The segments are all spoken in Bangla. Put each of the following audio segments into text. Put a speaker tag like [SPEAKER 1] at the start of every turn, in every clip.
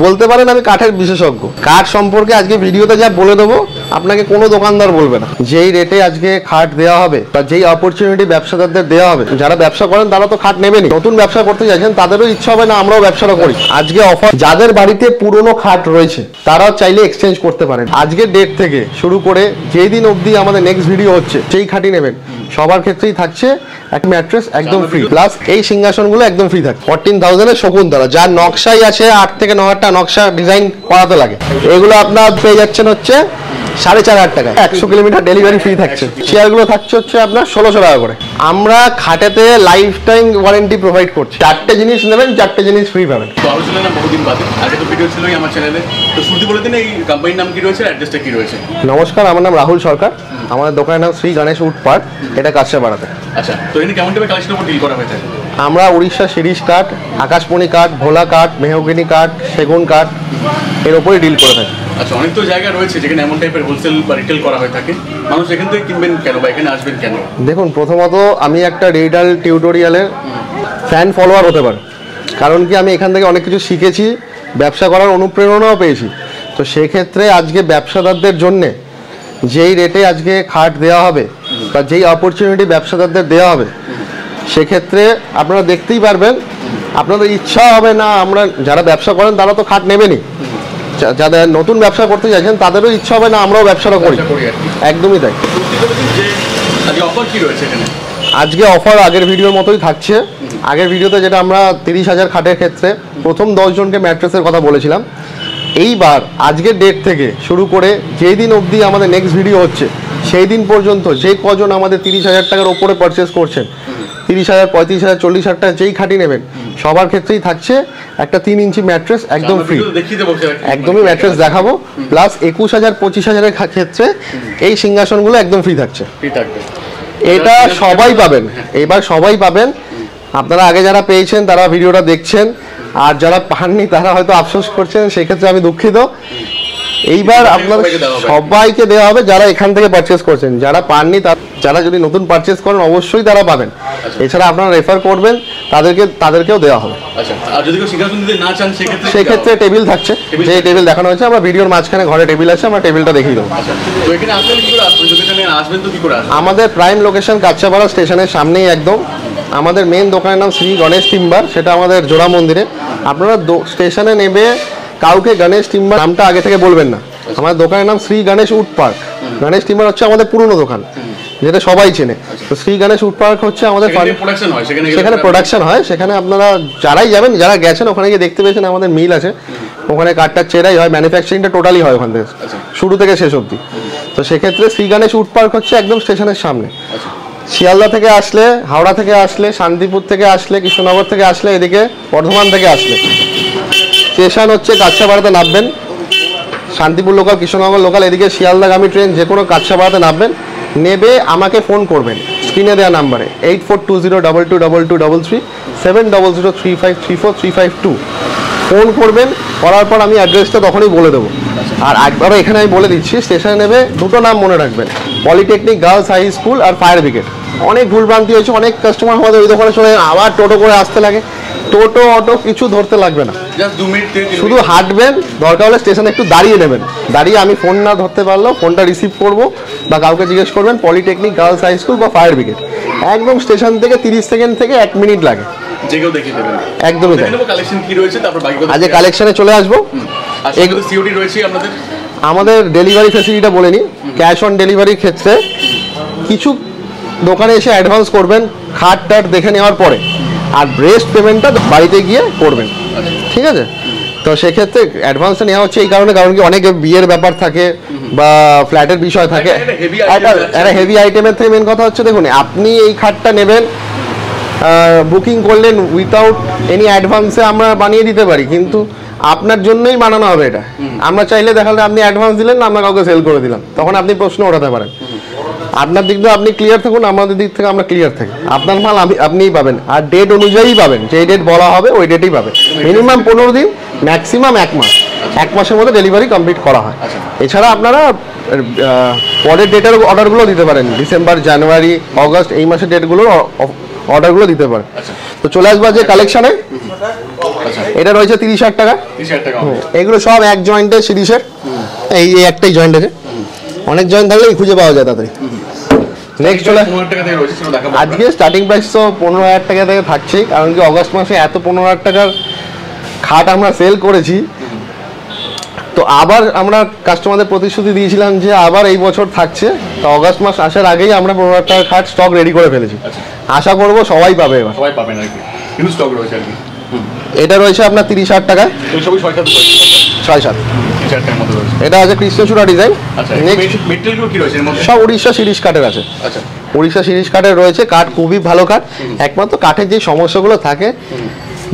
[SPEAKER 1] বলতে পারেন আমি কাঠের বিশেষজ্ঞ। কাঠ সম্পর্কে আজকে ভিডিওতে যা বলে দেবো আপনাকে কোনো দোকানদার বলবে না। যেই রেটে আজকে খাট দেওয়া হবে বা যেই অপরচুনিটি ব্যবসাদারদের দেওয়া হবে, যারা ব্যবসা করেন তারা তো খাট নেবেনি, নতুন ব্যবসা করতে চাইছেন তাদেরও ইচ্ছা হবে না আমরাও ব্যবসাটা করি। আজকে অফার, যাদের বাড়িতে পুরনো খাট রয়েছে তারাও চাইলে এক্সচেঞ্জ করতে পারেন। আজকের ডেট থেকে শুরু করে যেই দিন অবধি আমাদের নেক্সট ভিডিও হচ্ছে সেই খাটই নেবেন সবার ক্ষেত্রেই থাকছে এক ম্যাট্রেস একদম ফ্রি, প্লাস এই সিংহাসনগুলো একদম ফ্রি থাকে। 14,000 শকুন্তলা, যার নকশাই আছে 8 থেকে 9,000টা নকশা ডিজাইন করাতে লাগে, এগুলো আপনার পেয়ে যাচ্ছেন হচ্ছে 4,500 টাকায়। 100 কিলোমিটার ডেলিভারি ফ্রি থাকছে। চেয়ারগুলো থাকছে হচ্ছে আপনার 1600 টাকা করে। আমরা খাটেতে লাইফ টাইম ওয়ারেন্টি প্রোভাইড করছি। 4টে জিনিস নেবেন 4টে জিনিস ফ্রি পাবেন।
[SPEAKER 2] তো আলোচনা না বহুদিন বাদে, আগে তো ভিডিও ছিলই আমার চ্যানেলে, তো শুরুতে বলে দিন এই কোম্পানির নাম কি রয়েছে, অ্যাড্রেসটা কি রয়েছে?
[SPEAKER 1] নমস্কার, আমার নাম রাহুল সরকার, আমাদের দোকানের নাম শ্রী গণেশ উড পার্ক, এটা কাছড়াপাড়াতে।
[SPEAKER 2] আচ্ছা, তো এখানে কেমন টাইপের কালেকশনের উপর ডিল করা হয়ে থাকে?
[SPEAKER 1] আমরা উড়িষ্যা শিরিষ কাঠ, আকাশমণি কাঠ, ভোলা কাঠ, মেহগিনি কাঠ, সেগুন কাঠ এর উপরে ডিল করে থাকি।
[SPEAKER 2] আচ্ছা, অনেক তো জায়গা রয়েছে যেখানে এমন টাইপের হোলসেল বা রিটেল করা হয়ে থাকে, মানুষ এখান থেকে কিনবেন কেন বা এখানে আসবেন কেন?
[SPEAKER 1] দেখুন, প্রথমত আমি একটা ডিজিটাল টিউটোরিয়ালের ফ্যান ফলোয়ার হতে পারি, কারণ কি আমি এখান থেকে অনেক কিছু শিখেছি, ব্যবসা করার অনুপ্রেরণাও পেয়েছি। তো সেক্ষেত্রে আজকে ব্যবসাদারদের জন্যে যেই রেটে আজকে খাট দেওয়া হবে বা যেই অপরচুনিটি ব্যবসাদারদের দেওয়া হবে, সেক্ষেত্রে আপনারা দেখতেই পারবেন, আপনাদের ইচ্ছা হবে না, আমরা যারা ব্যবসা করেন তারা তো খাট নেবেনি, যাদের নতুন ব্যবসা করতে চাইছেন তাদেরও ইচ্ছা হবে না আমরাও ব্যবসাটা করি। একদমই তাই। আজকে অফার আগের ভিডিওর মতোই থাকছে। আগের ভিডিওতে যেটা আমরা 30,000 খাটের ক্ষেত্রে প্রথম 10 জনকে ম্যাট্রেসের কথা বলেছিলাম, এইবার আজকের ডেট থেকে শুরু করে যেই দিন অবধি আমাদের নেক্সট ভিডিও হচ্ছে সেই দিন পর্যন্ত যে কজন আমাদের 30,000 টাকার ওপরে পারচেস করছেন, 30,000, 35,000, 40,000 টাকা যেই খাটি নেবেন সবার ক্ষেত্রেই থাকছে একটা 3 ইঞ্চি ম্যাট্রেস একদম ফ্রি। একদমই ম্যাট্রেস দেখাবো, প্লাস 21,000, 25,000-এর ক্ষেত্রে এই সিংহাসনগুলো একদম ফ্রি থাকছে। এটা সবাই পাবেন, এবার সবাই পাবেন। আপনারা আগে যারা পেয়েছেন তারা ভিডিওটা দেখছেন, আর যারা পাননি তারা হয়তো আফসোস করছেন, সেক্ষেত্রে আমি দুঃখিত। এইবার আপনাদের সবাইকে দেওয়া হবে যারা এখান থেকে পারচেস করছেন। যারা পাননি, যারা যদি নতুন পারচেস করেন অবশ্যই তারা পাবেন। এছাড়া আপনারা রেফার করবেন তাদেরকেও দেওয়া হবে। সেক্ষেত্রে টেবিল থাকছে, যে টেবিল দেখানো হয়েছে আমরা ভিডিওর মাঝখানে ঘরে টেবিল আছে, আমরা টেবিলটা দেখিয়ে দেবো। আমাদের প্রাইম লোকেশন কাছড়াপাড়া স্টেশনের সামনেই একদম। আমাদের মেন দোকানের নাম শ্রী গণেশ টিম্বার, সেটা আমাদের জোড়া মন্দিরে। আপনারা স্টেশনে নেবে কাউকে গণেশ টিম্বার নামটা আগে থেকে বলবেন না। আমাদের দোকানের নাম Shri Ganesh wood park. Ganesh timber হচ্ছে আমাদের পুরনো দোকান, যেটা সবাই চেনে। তো শ্রী গণেশ উড পার্ক হচ্ছে আমাদের, সেখানে প্রোডাকশন হয়। সেখানে আপনারা যারাই যাবেন, যারা গেছেন ওখানে গিয়ে দেখতে পেয়েছেন আমাদের মিল আছে, ওখানে কাঠটার চেরাই হয়, ম্যানুফ্যাকচারিংটা টোটালি হয় ওখান থেকে শুরু থেকে শেষ অবধি। তো সেক্ষেত্রে শ্রী গণেশ উড পার্ক হচ্ছে একদম স্টেশনের সামনে। শিয়ালদা থেকে আসলে, হাওড়া থেকে আসলে, শান্তিপুর থেকে আসলে, কৃষ্ণনগর থেকে আসলে, এদিকে বর্ধমান থেকে আসলে স্টেশন হচ্ছে কাছড়াপাড়াতে নামবেন। শান্তিপুর লোকাল, কৃষ্ণনগর লোকাল, এদিকে শিয়ালদাগামী ট্রেন যে কোনো কাছড়াপাড়াতে নামবেন। নেবে আমাকে ফোন করবেন স্ক্রিনে দেওয়া নাম্বারে 8420222233 7003534352 ফোন করবেন। করার পর আমি অ্যাড্রেসটা তখনই বলে দেবো। আর একবারও এখানে আমি বলে দিচ্ছি, স্টেশনে নেবে দুটো নাম মনে রাখবেন, পলিটেকনিক গার্লস হাই স্কুল আর ফায়ার ব্রিগেড। অনেক ভুলভ্রান্তি হয়েছে, অনেক কাস্টমার আমাদের ওই দোকানে চলে আবার টোটো করে আসতে লাগে। টোটো অটো কিছু ধরতে লাগবে না, শুধু হাঁটবেন, দরকার হলে স্টেশনে একটু দাঁড়িয়ে নেবেন। দাঁড়িয়ে আমি ফোন না ধরতে পারলেও ফোনটা রিসিভ করবো বা কাউকে জিজ্ঞেস করবেন পলিটেকনিক গার্লস হাই স্কুল বা ফায়ার ব্রিগেড। একদম স্টেশন থেকে 30 সেকেন্ড থেকে 1 মিনিট লাগে। একদমই তাই। আজকে কালেকশনে চলে আসবো। আমাদের ডেলিভারি ফেসিলিটিটা বলে নিই। ক্যাশ অন ডেলিভারির ক্ষেত্রে কিছু দোকানে এসে অ্যাডভান্স করবেন খাট টাট দেখে নেওয়ার পরে, আর রেস্ট পেমেন্টটা বাড়িতে গিয়ে করবেন, ঠিক আছে? তো সেক্ষেত্রে অ্যাডভান্সটা নেওয়া হচ্ছে এই কারণে, কারণ কি অনেক বিয়ের ব্যাপার থাকে বা ফ্ল্যাটের বিষয় থাকে, একটা হেভি আইটেমের থেকে মেন কথা হচ্ছে, দেখুন আপনি এই খাটটা নেবেন, বুকিং করলেন উইথাউট এনি অ্যাডভান্সে আমরা বানিয়ে দিতে পারি, কিন্তু আপনার জন্যই বানানো হবে এটা। আমরা চাইলে দেখালে আপনি অ্যাডভান্স দিলেন না, আমরা কাউকে সেল করে দিলাম, তখন আপনি প্রশ্ন ওঠাতে পারেন। আপনার দিক দিয়ে আপনি ক্লিয়ার থাকুন, আমাদের দিক থেকে আমরা ক্লিয়ার থাকি। আপনার মাল আপনিই পাবেন, আর ডেট অনুযায়ী পাবেন, যে ডেট বলা হবে ওই ডেটেই পাবেন। মিনিমাম 15 দিন, ম্যাক্সিমাম 1 মাস। 1 মাসের মধ্যে ডেলিভারি কমপ্লিট করা হয়। এছাড়া আপনারা পরের ডেটের অর্ডারগুলো দিতে পারেন, ডিসেম্বর, জানুয়ারি, অগস্ট এই মাসের ডেটগুলোর অর্ডারগুলো দিতে পারেন।
[SPEAKER 2] আচ্ছা
[SPEAKER 1] তো চলে আসবো যে কালেকশানে,
[SPEAKER 2] আচ্ছা
[SPEAKER 1] এটা রয়েছে 30,000 টাকা।
[SPEAKER 2] 30,000 টাকা
[SPEAKER 1] এগুলো সব এক জয়েন্টের সিরিজের, এই একটাই জয়েন্ট আছে, অনেক জয়েন্ট থাকলেই খুঁজে পাওয়া যায় তাড়াতাড়ি। নেক্সট চলে
[SPEAKER 2] 15,000 টাকা থেকে রয়েছে, সেটা দেখাবো।
[SPEAKER 1] আজকে স্টার্টিং প্রাইস তো 15,000 টাকা থেকে থাকছেই, কারণ কি অগস্ট মাসে এত 15,000 টাকার খাট আমরা সেল করেছি। তো আবার আমরা কাস্টমারদের প্রতিশ্রুতি দিয়েছিলাম যে আবার এই বছর থাকছে, তো অগস্ট মাস আসার আগেই আমরা 15,000 টাকার খাট স্টক রেডি করে ফেলেছি। আশা করবো সবাই পাবে এবার,
[SPEAKER 2] সবাই পাবেন আর কি, কিন্তু স্টক রয়েছে আর কি।
[SPEAKER 1] এটা রয়েছে আপনার 30,000 টাকায়,
[SPEAKER 2] এই সবই 6-7
[SPEAKER 1] 6-7।
[SPEAKER 2] 30,000 টাকার মধ্যে রয়েছে।
[SPEAKER 1] এটা আছে কৃষ্ণচূড়া ডিজাইন।
[SPEAKER 2] আচ্ছা
[SPEAKER 1] নেক্সট
[SPEAKER 2] মেটেরিয়ালগুলো কি রয়েছে এর মধ্যে?
[SPEAKER 1] সব উড়িষ্যা সিরিজ কাঠের আছে।
[SPEAKER 2] আচ্ছা
[SPEAKER 1] উড়িষ্যা সিরিজ কাঠের রয়েছে, কাঠ খুবই ভালো কাঠ। একমাত্র কাঠের যে সমস্যাগুলো থাকে,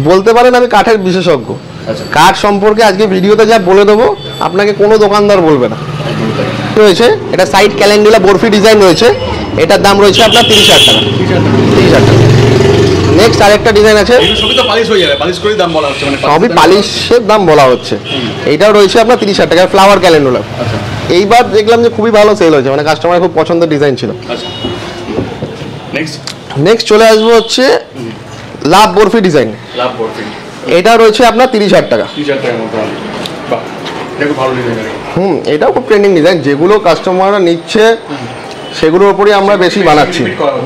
[SPEAKER 1] বলতে পারেন আমি কাঠের বিশেষজ্ঞ।
[SPEAKER 2] আচ্ছা
[SPEAKER 1] কাঠ সম্পর্কে আজকে ভিডিওতে যা বলে দেবো আপনাকে কোনো দোকানদার বলবে না। রয়েছে এটা সাইড ক্যালেন্ডুলা বরফি ডিজাইন রয়েছে, এটার দাম রয়েছে আপনার 30,000 টাকা। 30,000 টাকা। নেক্সট আরেকটা ডিজাইন আছে,
[SPEAKER 2] এগুলো সবই তো পালিশ হয়ে যাবে, পালিশ করেই দাম বলা হচ্ছে, মানে
[SPEAKER 1] সবই পালিশের দাম বলা হচ্ছে। এইটাও রয়েছে আপনার 30,000 টাকা, ফ্লাওয়ার ক্যালেন্ডুলা।
[SPEAKER 2] আচ্ছা
[SPEAKER 1] এইবার দেখলাম যে খুবই ভালো সেল হয়েছে, মানে কাস্টমারের খুব পছন্দের ডিজাইন ছিল।
[SPEAKER 2] আচ্ছা নেক্সট
[SPEAKER 1] নেক্সট চলে আসবো হচ্ছে লাভ বরফি ডিজাইন।
[SPEAKER 2] লাভ বরফি,
[SPEAKER 1] এটা রয়েছে আপনার 30,000 টাকা।
[SPEAKER 2] 30,000 টাকার মতো। বাহ, এটা খুব ভালো ডিজাইন।
[SPEAKER 1] এটাও খুব ট্রেন্ডিং ডিজাইন, যেগুলো কাস্টমাররা নিচ্ছে সেগুলোর উপরই আমরা বেশি বানাচ্ছি,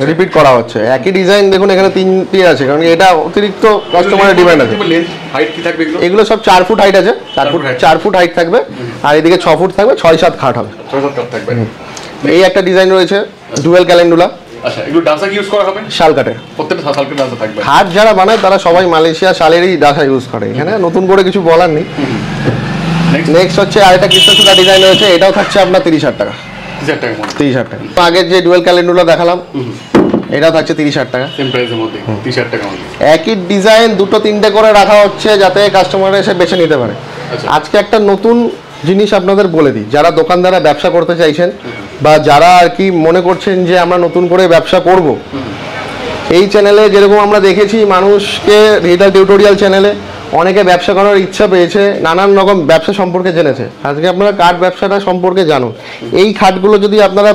[SPEAKER 1] রিপিট করা হচ্ছে। একই ডিজাইন দেখুন এখানে 3টি আছে, কারণ এটা অতিরিক্ত কাস্টমারের ডিমান্ড আছে।
[SPEAKER 2] লেন্থ হাইট কি থাকবে এগুলো?
[SPEAKER 1] এগুলো সব 4 ফুট হাইট আছে, 4 ফুট হাইট থাকবে, আর এদিকে 6 ফুট থাকবে, 6-7 খাট হবে।
[SPEAKER 2] 6-7 কাপ থাকবে।
[SPEAKER 1] এই একটা ডিজাইন রয়েছে ডুয়েল ক্যালেন্ডুলা,
[SPEAKER 2] আচ্ছা এগুলো ডাসা কি ইউজ করা হবে?
[SPEAKER 1] শাল কাঠের।
[SPEAKER 2] প্রত্যেকটা শালকে ডাসা থাকবে।
[SPEAKER 1] খাট যারা বানায় তারা সবাই মালয়েশিয়া শালেরই ডাসা ইউজ করে, এখানে নতুন করে কিছু বলার নেই। নেক্সট হচ্ছে আরেকটা কৃষ্ণচূড়া ডিজাইন রয়েছে, এটাও থাকছে আপনার 30,000 টাকা।
[SPEAKER 2] 30,000 টাকার মধ্যে।
[SPEAKER 1] 30,000 টাকা। আগের যে ডুয়েল ক্যালেন্ডুলা দেখালাম, এটাও থাকছে 30,000 টাকা।
[SPEAKER 2] সেম প্রাইসের মধ্যে 30,000 টাকার মধ্যে।
[SPEAKER 1] একই ডিজাইন 2-3টে করে রাখা হচ্ছে যাতে কাস্টমার এসে বেছে নিতে পারে।
[SPEAKER 2] আচ্ছা।
[SPEAKER 1] আজকে একটা নতুন জিনিস আপনাদের বলে দিই, যারা দোকানদাররা ব্যবসা করতে চাইছেন বা যারা আর কি মনে করছেন যে আমরা নতুন করে ব্যবসা করব, এই চ্যানেলে যেরকম আমরা দেখেছি মানুষকে রিটেল টিউটোরিয়াল চ্যানেলে অনেকে ব্যবসা করার ইচ্ছা পেয়েছে, নানান রকম ব্যবসা সম্পর্কে জেনেছে। আজকে আপনারা কাঠ ব্যবসাটা সম্পর্কে জানুন। এই খাটগুলো যদি আপনারা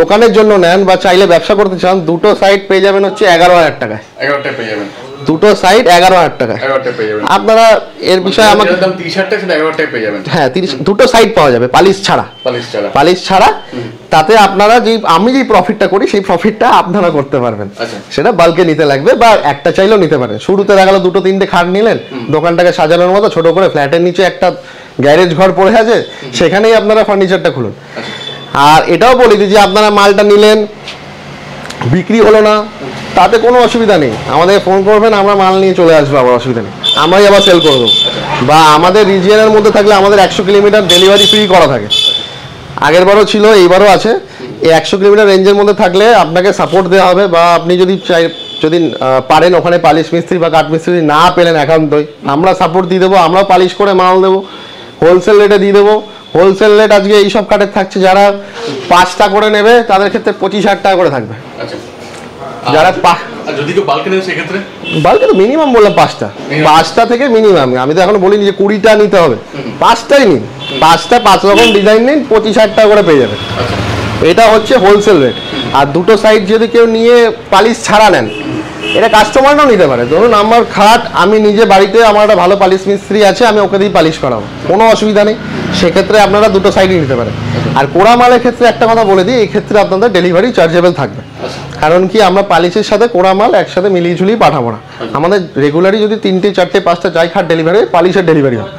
[SPEAKER 1] দোকানের জন্য নেন বা চাইলে ব্যবসা করতে চান, দুটো সাইড পেয়ে যাবেন হচ্ছে 11,000 টাকায়।
[SPEAKER 2] 11 পেয়ে যাবেন।
[SPEAKER 1] দুটো সাইড 11,000 টাকায়।
[SPEAKER 2] 11 পেয়ে যাবেন।
[SPEAKER 1] আপনারা এর বিষয়ে আমাকে
[SPEAKER 2] দাম 30,000 টাকা, সেটা 11 পেয়ে যাবেন।
[SPEAKER 1] হ্যাঁ 30, দুটো সাইড পাওয়া যাবে পালিশ ছাড়া। পালিশ ছাড়া, তাতে আপনারা আমি যে প্রফিটটা করি সেই প্রফিটটা আপনারা করতে পারবেন।
[SPEAKER 2] আচ্ছা।
[SPEAKER 1] সেটা বাল্কে নিতে লাগবে বা একটা চাইলেও নিতে পারেন। শুরুতে দেখা গেলো 2-3টে খাট নিলেন, দোকানটাকে সাজানোর মতো ছোট করে, ফ্ল্যাটের নিচে একটা গ্যারেজ ঘর পড়ে আছে, সেখানেই আপনারা ফার্নিচারটা খুলুন। আর এটাও বলি যে আপনারা মালটা নিলেন, বিক্রি হলো না, তাতে কোনো অসুবিধা নেই, আমাদের ফোন করবেন, আমরা মাল নিয়ে চলে আসবো, আবার অসুবিধা নেই, আমরাই আবার সেল করে দেবো। বা আমাদের রিজিয়নের মধ্যে থাকলে আমাদের 100 কিলোমিটার ডেলিভারি ফ্রি করা থাকে। আগের বারও ছিল, এইবারও আছে। এই 100 কিলোমিটার রেঞ্জের মধ্যে থাকলে আপনাকে সাপোর্ট দেওয়া হবে, বা আপনি যদি পারেন ওখানে পালিশ মিস্ত্রি বা কাঠ মিস্ত্রি না পেলেন একান্তই, আমরা সাপোর্ট দিয়ে দেবো, আমরাও পালিশ করে মাল দেবো, হোলসেল রেটে দিয়ে দেবো। হোলসেল রেট আজকে এইসব কাঠের থাকছে, যারা 5টা করে নেবে তাদের ক্ষেত্রে 25,000 টাকা করে থাকবে।
[SPEAKER 2] আচ্ছা,
[SPEAKER 1] যারা
[SPEAKER 2] যদি কেউ বাল্কে নেন সেক্ষেত্রে
[SPEAKER 1] বাল্কে তো মিনিমাম বললাম 5টা থেকে মিনিমাম, আমি তো এখনো বলিনি যে 20টা নিতে হবে, 5টাই নিন, 5টা 5 রকম ডিজাইন নিন, 25,000 টাকা করে পেয়ে যাবে। এটা হচ্ছে হোলসেল রেট। আর দুটো সাইড যদি কেউ নিয়ে পালিশ ছাড়া নেন, এটা কাস্টমাররাও নিতে পারে। ধরুন আমার খাট, আমি নিজে বাড়িতে আমার একটা ভালো পালিশ মিস্ত্রি আছে, আমি ওকে দিয়ে পালিশ করাবো, কোনো অসুবিধা নেই, সেক্ষেত্রে আপনারা দুটো সাইডই নিতে পারেন। আর কোড়া মালের ক্ষেত্রে একটা কথা বলে দিই, এই ক্ষেত্রে আপনাদের ডেলিভারি চার্জেবল থাকবে। কারণ কি আমরা পালিশের সাথে কোড়া মাল একসাথে মিলিয়ে ঝুলিয়ে পাঠাবো না, আমাদের রেগুলারই যদি 3টে 4টে 5টা যাই খাট ডেলিভারি হয়, পালিশের ডেলিভারি হয়।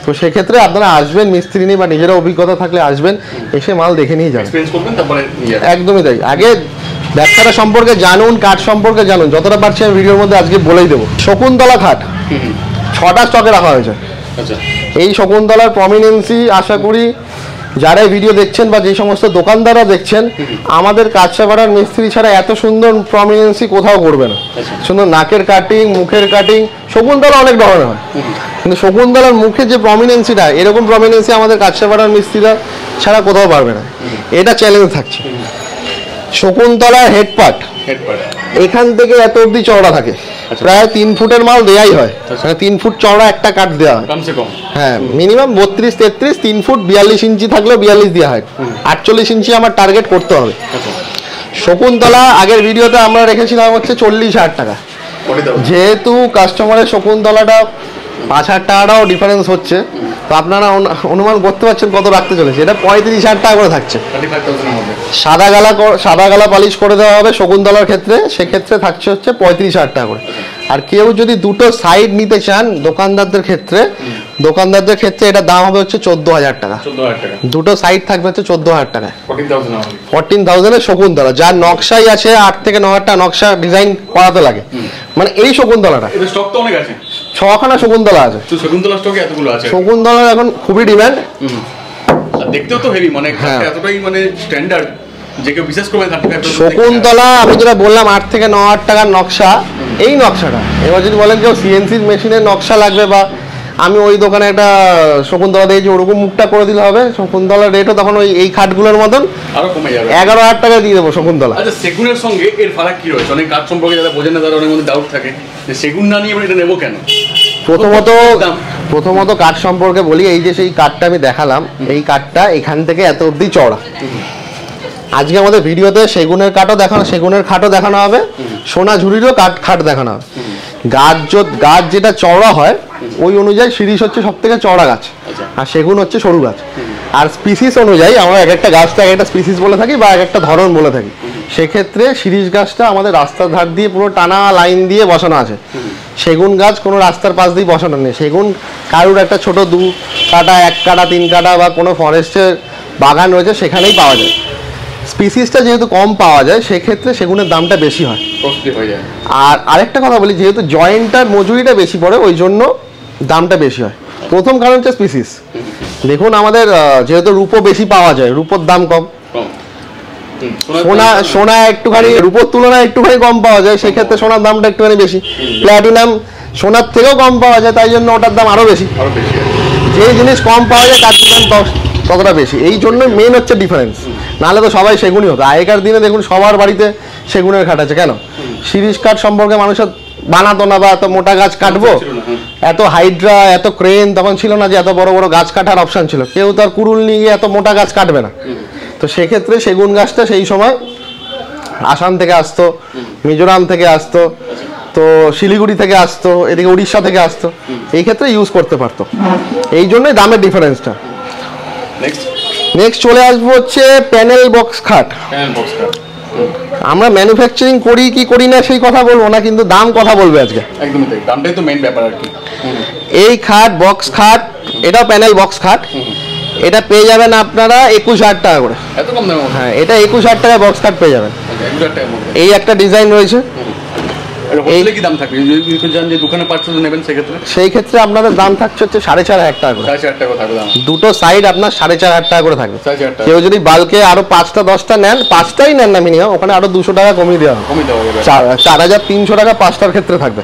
[SPEAKER 1] তো সেক্ষেত্রে আপনারা আসবেন, মিস্ত্রি নিয়ে বা নিজেরা অভিজ্ঞতা থাকলে আসবেন, এসে মাল দেখে নিয়ে যাবেন। একদমই তাই। আগে ব্যবসাটা সম্পর্কে জানুন, কাঠ সম্পর্কে জানুন, যতটা পারছি আমি ভিডিওর মধ্যে আজকে বলেই দেবো। শকুন্তলা খাট 6টা স্টকে রাখা হয়েছে। এই শকুন্তলার প্রমিনেন্সি আশা করি যারা ভিডিও দেখছেন বা যে সমস্ত দোকানদাররা দেখছেন, আমাদের কাঁচরাপাড়ার মিস্ত্রি ছাড়া এত সুন্দর প্রমিনেন্সি কোথাও করবে না। সুন্দর নাকের কাটিং, মুখের কাটিং, শকুন্তলা অনেক ধরনের হয়, কিন্তু শকুন্তলার মুখে যে প্রমিনেন্সিটা, এরকম প্রমিনেন্সি আমাদের কাঁচরাপাড়ার মিস্ত্রিরা ছাড়া কোথাও পারবে না। এটা চ্যালেঞ্জ থাকছে। শকুন্তলার হেড পার্ট এখান থেকে এত অবধি চওড়া থাকে, প্রায় 3 ফুটের মাল দেয়াই হয়, মানে 3 ফুট চওড়া একটা কাঠ দেওয়া হয়। হ্যাঁ, মিনিমাম 32-33, 3 ফুট 42 ইঞ্চি থাকলে 42 দেওয়া হয়। 48 ইঞ্চি আমার টার্গেট করতে হবে। শকুন্তলা আগের ভিডিওতে আমরা রেখেছিলাম হচ্ছে 40,000 টাকা। যেহেতু কাস্টমারের শকুন্তলাটা 5,000 টাকাটাও ডিফারেন্স হচ্ছে, তো আপনারা অনুমান করতে পারছেন কত রাখতে চলেছে। এটা 35,000 টাকা করে থাকছে। সাদা গালা পালিশ করে দেওয়া হবে শকুন্তলার ক্ষেত্রে, সেক্ষেত্রে থাকছে হচ্ছে 35,000 টাকা করে। আর কেউ যদি দুটো সাইড নিতে চান দোকানদারদের ক্ষেত্রে এটা দাম হবে হচ্ছে 14,000 টাকা। দুটো সাইড থাকবে হচ্ছে 14,000 টাকায়। 14,000 শকুন্তলা, যার নকশাই আছে 8 থেকে 9 টাকা নকশা ডিজাইন করাতে লাগে। মানে এই শকুন্তলাটা
[SPEAKER 2] স্টক তো অনেক আছে,
[SPEAKER 1] 6খানা শকুন্তলা আছে।
[SPEAKER 2] শকুন্তলা স্টকে এতগুলো আছে।
[SPEAKER 1] শকুন্তলার এখন খুবই ডিমান্ড।
[SPEAKER 2] দেখতেও তো হেভি, মানে এতটাই মানে স্ট্যান্ডার্ড যে কেউ বিশেষ করে
[SPEAKER 1] শকুন্তলা আমি যেটা বললাম 8 থেকে 9,000 টাকার নকশা, এই নকশাটা এবার যদি বলেন কেউ সিএনসির মেশিনের নকশা লাগবে বা আমি ওই দোকানে একটা শকুন্তলা দিয়েছি ওরকম মুখটা করে দিলে হবে। শকুন্তলার রেটও তখন ওই এই খাটগুলোর মতন
[SPEAKER 2] আরো কমে যাবে,
[SPEAKER 1] 11,000 টাকা দিয়ে দেবো শকুন্তলা।
[SPEAKER 2] আচ্ছা, সেগুনের সঙ্গে এর ফারাক কি রয়েছে? অনেক কাঠ সম্পর্কে যারা বোঝেন না, তারা অনেক মধ্যে ডাউট থাকে যে সেগুন না নিয়ে এটা নেবো কেন।
[SPEAKER 1] প্রথমত কাঠ সম্পর্কে বলি, এই যে সেই কাঠটা আমি দেখালাম, এই কাঠটা এখান থেকে এত অবধি চওড়া। আজকে আমাদের ভিডিওতে সেগুনের খাটও দেখানো হবে, সোনা ঝুড়িরও খাট দেখানো হবে। গাছ যেটা চওড়া হয় ওই অনুযায়ী শিরীষ হচ্ছে সব থেকে চওড়া গাছ, আর সেগুন হচ্ছে সরু গাছ। আর স্পিসিস অনুযায়ী আমরা এক একটা গাছটা এক একটা স্পিসিস বলে থাকি বা এক একটা ধরন বলে থাকি। সেক্ষেত্রে শিরীষ গাছটা আমাদের রাস্তার ধার দিয়ে পুরো টানা লাইন দিয়ে বসানো আছে। সেগুন গাছ কোনো রাস্তার পাশ দিয়ে বসানো নেই। সেগুন কারুর একটা ছোট 2 কাটা 1 কাটা 3 কাটা বা কোনো ফরেস্টের বাগান রয়েছে সেখানেই পাওয়া যায়। স্পিসিসটা যেহেতু কম পাওয়া যায় সেক্ষেত্রে সেগুনের দামটা বেশি হয়। আর আরেকটা কথা বলি, যেহেতু জয়েন্টটার মজুরিটা বেশি পড়ে ওই জন্য দামটা বেশি হয়। প্রথম কারণ হচ্ছে স্পিসিস। দেখুন আমাদের যেহেতু রূপো বেশি পাওয়া যায়, রূপোর দাম কম। সোনা একটুখানি রূপোর তুলনায় একটুখানি কম পাওয়া যায়, সেক্ষেত্রে সোনার দামটা একটুখানি বেশি। প্ল্যাটিনাম সোনার থেকেও কম পাওয়া যায়, তাই জন্য ওটার দাম আরো বেশি। যে জিনিস কম পাওয়া যায় তার দাম ততটা বেশি। এই জন্য মেন হচ্ছে ডিফারেন্স। নাহলে তো সবাই সেগুনই হতো। আগেকার দিনে দেখুন সবার বাড়িতে সেগুনের খাট আছে। কেন? শিরীষ কাঠ সম্পর্কে মানুষের বানাতো না, বা এত মোটা গাছ কাটবো, এত হাইড্রা এত ক্রেন তখন ছিল না যে এত বড় বড় গাছ কাটার অপশন ছিল। কেউ তো আর কুড়ুল নিয়ে গিয়ে এত মোটা গাছ কাটবে না। তো সেক্ষেত্রে সেগুন গাছটা সেই সময় আসাম থেকে আসতো, মিজোরাম থেকে আসতো, তো শিলিগুড়ি থেকে আসতো, এদিকে উড়িষ্যা থেকে আসতো, এই ক্ষেত্রে ইউজ করতে পারতো। এই জন্যই দামের ডিফারেন্সটা। নেক্সট চলে আসবো হচ্ছে প্যানেল বক্স খাট। আমরা ম্যানুফ্যাকচারিং করি কি করি না সেই কথা বলবো না, কিন্তু দাম কথা বলবে আজকে।
[SPEAKER 2] একদমই তাই, দামটাই তো মেইন ব্যাপার আর কি।
[SPEAKER 1] এই খাট বক্স খাট, এটাও প্যানেল বক্স খাট, এটা পেয়ে যাবেন আপনারা 21,000 টাকা করে।
[SPEAKER 2] এত কম দামে?
[SPEAKER 1] হ্যাঁ, এটা 21,000 টাকায় বক্স খাট পেয়ে যাবেন। এই একটা ডিজাইন রয়েছে।
[SPEAKER 2] কি দাম থাকবে যে দোকানে পার্সেল নেবেন সেক্ষেত্রে? সেই
[SPEAKER 1] ক্ষেত্রে আপনাদের দাম থাকছে হচ্ছে 4,500 টাকা করে।
[SPEAKER 2] 4,500 টাকা থাকবে দাম।
[SPEAKER 1] দুটো সাইড আপনার 4,500 টাকা করে থাকবে। কেউ যদি বাল্কে আরো 5টা 10টা নেন, 5টাই নেন না মিনিমাম, ওখানে আরো 200 টাকা কমিয়ে দেওয়া হবে। 4,300 টাকা 5টার ক্ষেত্রে থাকবে।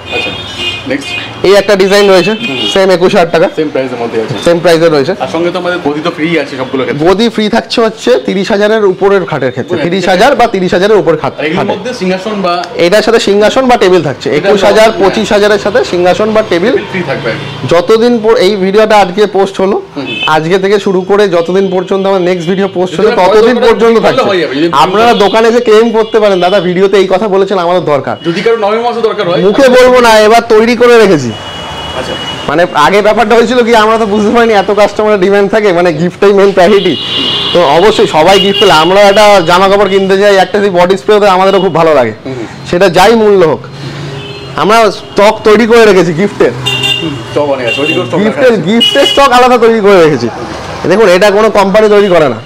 [SPEAKER 1] এই একটা ডিজাইন রয়েছে, সেম 21,000 টাকা,
[SPEAKER 2] সেম প্রাইসের মধ্যে আছে,
[SPEAKER 1] সেম প্রাইসে রয়েছে।
[SPEAKER 2] আর সঙ্গে তো আমাদের গদি তো ফ্রি আছে সবগুলো ক্ষেত্রে।
[SPEAKER 1] গদি ফ্রি থাকছে হচ্ছে 30,000 এর উপরের খাটের ক্ষেত্রে, 30,000 বা 30,000 এর উপর খাট।
[SPEAKER 2] এর মধ্যে সিংহাসন বা
[SPEAKER 1] এটার সাথে সিংহাসন বা টেবিল থাকছে। 21,000 25,000 এর সাথে সিংহাসন বা টেবিল
[SPEAKER 2] ফ্রি থাকবে।
[SPEAKER 1] যতদিন এই ভিডিওটা আজকে পোস্ট হলো, আজকে থেকে শুরু করে যতদিন পর্যন্ত আমার নেক্সট ভিডিও পোস্ট হলো ততদিন পর্যন্ত থাকছে। আপনারা দোকানে এসে ক্লেম করতে পারেন, দাদা ভিডিওতে এই কথা বলেছেন আমাদের দরকার।
[SPEAKER 2] যদি কারো নভেম্বর মাসে দরকার হয়,
[SPEAKER 1] মুখে বলবো না, এবার তৈরি করে রেখেছি।
[SPEAKER 2] আচ্ছা,
[SPEAKER 1] মানে আগে ব্যাপারটা হয়েছিল কি, আমরা তো বুঝতে পারিনি এত কাস্টমারের ডিমান্ড থাকে, মানে গিফটটাই মেন প্রায়োরিটি। তো অবশ্যই সবাই গিফট পেলে, আমরা একটা জামা কাপড় কিনতে যাই, একটা বডি স্প্রে হতে আমাদেরও খুব ভালো লাগে, সেটা যাই মূল্য হোক। আমরা স্টক তৈরি করে রেখেছি গিফটের, গিফটের স্টক আলাদা তৈরি করে রেখেছি। দেখুন এটা কোনো কোম্পানি তৈরি করে না,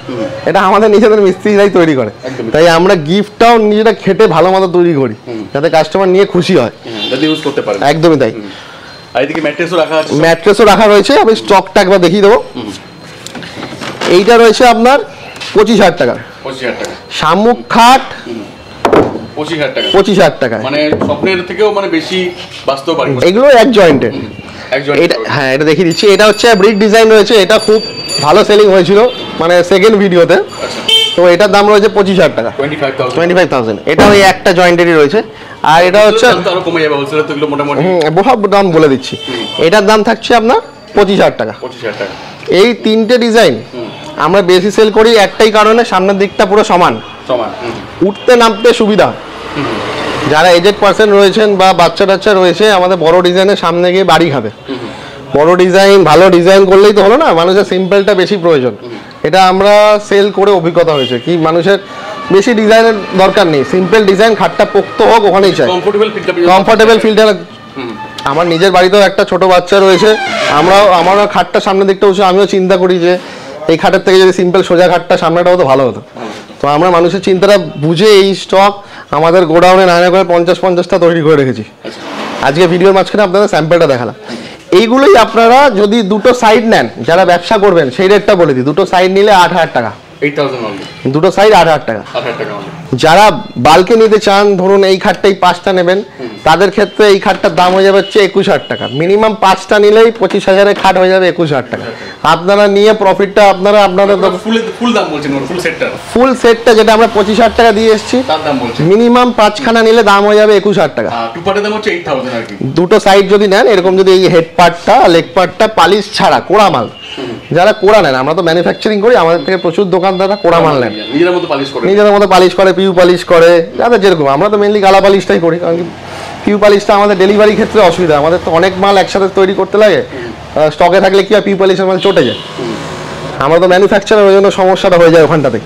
[SPEAKER 1] এটা আমাদের নিজেদের মিস্ত্রিরাই তৈরি করে। তাই আমরা গিফটটাও নিজেরা খেটে ভালো মতো তৈরি করি, যাতে কাস্টমার নিয়ে খুশি হয়, একদমই তাই। ম্যাট্রেসও রাখা রয়েছে, আমি স্টকটা একবার দেখিয়ে দেবো। এইটা রয়েছে আপনার 25,000 টাকা। শামুক খাট 25,000 টাকা,
[SPEAKER 2] মানে স্বপ্নের থেকেও মানে বেশি বাস্তব।
[SPEAKER 1] এগুলো এক জয়েন্টের। হ্যাঁ, এটা দেখিয়ে দিচ্ছি। এটা হচ্ছে ব্রিক ডিজাইন রয়েছে, এটা খুব ভালো সেলিং হয়েছিল মানে সেকেন্ড ভিডিওতে। তো এটার দাম রয়েছে 25,000 টাকা, 25,000। এটা ওই একটা জয়েন্টেরই রয়েছে। আর এটা হচ্ছে সব দাম বলে দিচ্ছি। এটার দাম থাকছে আপনার 25,000 টাকা। এই তিনটে ডিজাইন আমরা বেশি সেল করি একটাই কারণে, সামনের দিকটা পুরো সমান,
[SPEAKER 2] সমান।
[SPEAKER 1] উঠতে নামতে সুবিধা। যারা এজেড পার্সন রয়েছেন বা বাচ্চা টাচ্চা রয়েছে, আমাদের বড় ডিজাইনের সামনে গিয়ে বাড়ি খাবে। বড় ডিজাইন, ভালো ডিজাইন করলেই তো হলো না, মানুষের সিম্পলটা বেশি প্রয়োজন। এটা আমরা সেল করে অভিজ্ঞতা হয়েছে কি মানুষের বেশি ডিজাইনের দরকার নেই, সিম্পল ডিজাইন, খাটটা পোক্ত হোক ওখানেই চাই, কমফোর্টেবল ফিলটা। আমার নিজের বাড়িতেও একটা ছোট বাচ্চা রয়েছে, আমার খাটটা সামনে দিকটা বসে আমিও চিন্তা করি যে এই খাটের থেকে যদি সিম্পল সোজা খাটটা সামনেটা হতো ভালো হতো। তো আমরা মানুষের চিন্তাটা বুঝে এই স্টক আমাদের গোডাউনে নানা করে 50-50টা তৈরি করে রেখেছি। আজকে ভিডিওর মাঝখানে আপনাদের স্যাম্পলটা দেখালাম। এইগুলোই আপনারা যদি দুটো সাইড নেন, যারা ব্যবসা করবেন সেই রেটটা বলে দিই, দুটো সাইড নিলে 8,000 টাকা,
[SPEAKER 2] 8,000
[SPEAKER 1] দুটো সাইড 8,000 টাকা। যারা বালকে নিতে চান, ধরুন এই খাটটাই 5টা নেবেন, তাদের ক্ষেত্রে এই খাটটার দাম হয়ে যাবে হচ্ছে 21,000 টাকা। মিনিমাম 5টা নিলেই 25,000 খাট হয়ে যাবে 21,000 টাকা। আপনারা নিয়ে প্রফিটটা আপনাদের
[SPEAKER 2] ফুল দাম বলছেন, ফুল সেটটা,
[SPEAKER 1] ফুল সেটটা যেটা আমরা 25,000 টাকা দিয়ে এসেছি,
[SPEAKER 2] তার দাম বলছেন
[SPEAKER 1] মিনিমাম 5খানা নিলে দাম হয়ে যাবে 21,000 টাকা।
[SPEAKER 2] টু পার্টের দাম হচ্ছে 8,000 আর কি।
[SPEAKER 1] দুটো সাইড যদি নেন এরকম, যদি এই হেড পার্টটা লেগ পার্টটা পালিশ ছাড়া কোড়া মাল, যারা কোড়া নেন, আমরা তো ম্যানুফ্যাকচারিং করি, আমাদের থেকে প্রচুর দোকানদাররা কোড়া মাল নেন,
[SPEAKER 2] নিজের মতো পালিশ করে,
[SPEAKER 1] নিজেদের মতো পালিশ করে, পিউ পালিশ করে, যাদের যেরকম। আমরা তো মেনলি গালা পালিশটাই করি, কারণ পিউ পালিশটা আমাদের ডেলিভারি ক্ষেত্রে অসুবিধা, আমাদের তো অনেক মাল একসাথে তৈরি করতে লাগে, স্টকে থাকলে কি হয় পিউ পালিশের মাল চটে যায়, আমরা তো ম্যানুফ্যাকচারের ওই জন্য সমস্যাটা হয়ে যায় ওখানটাতে।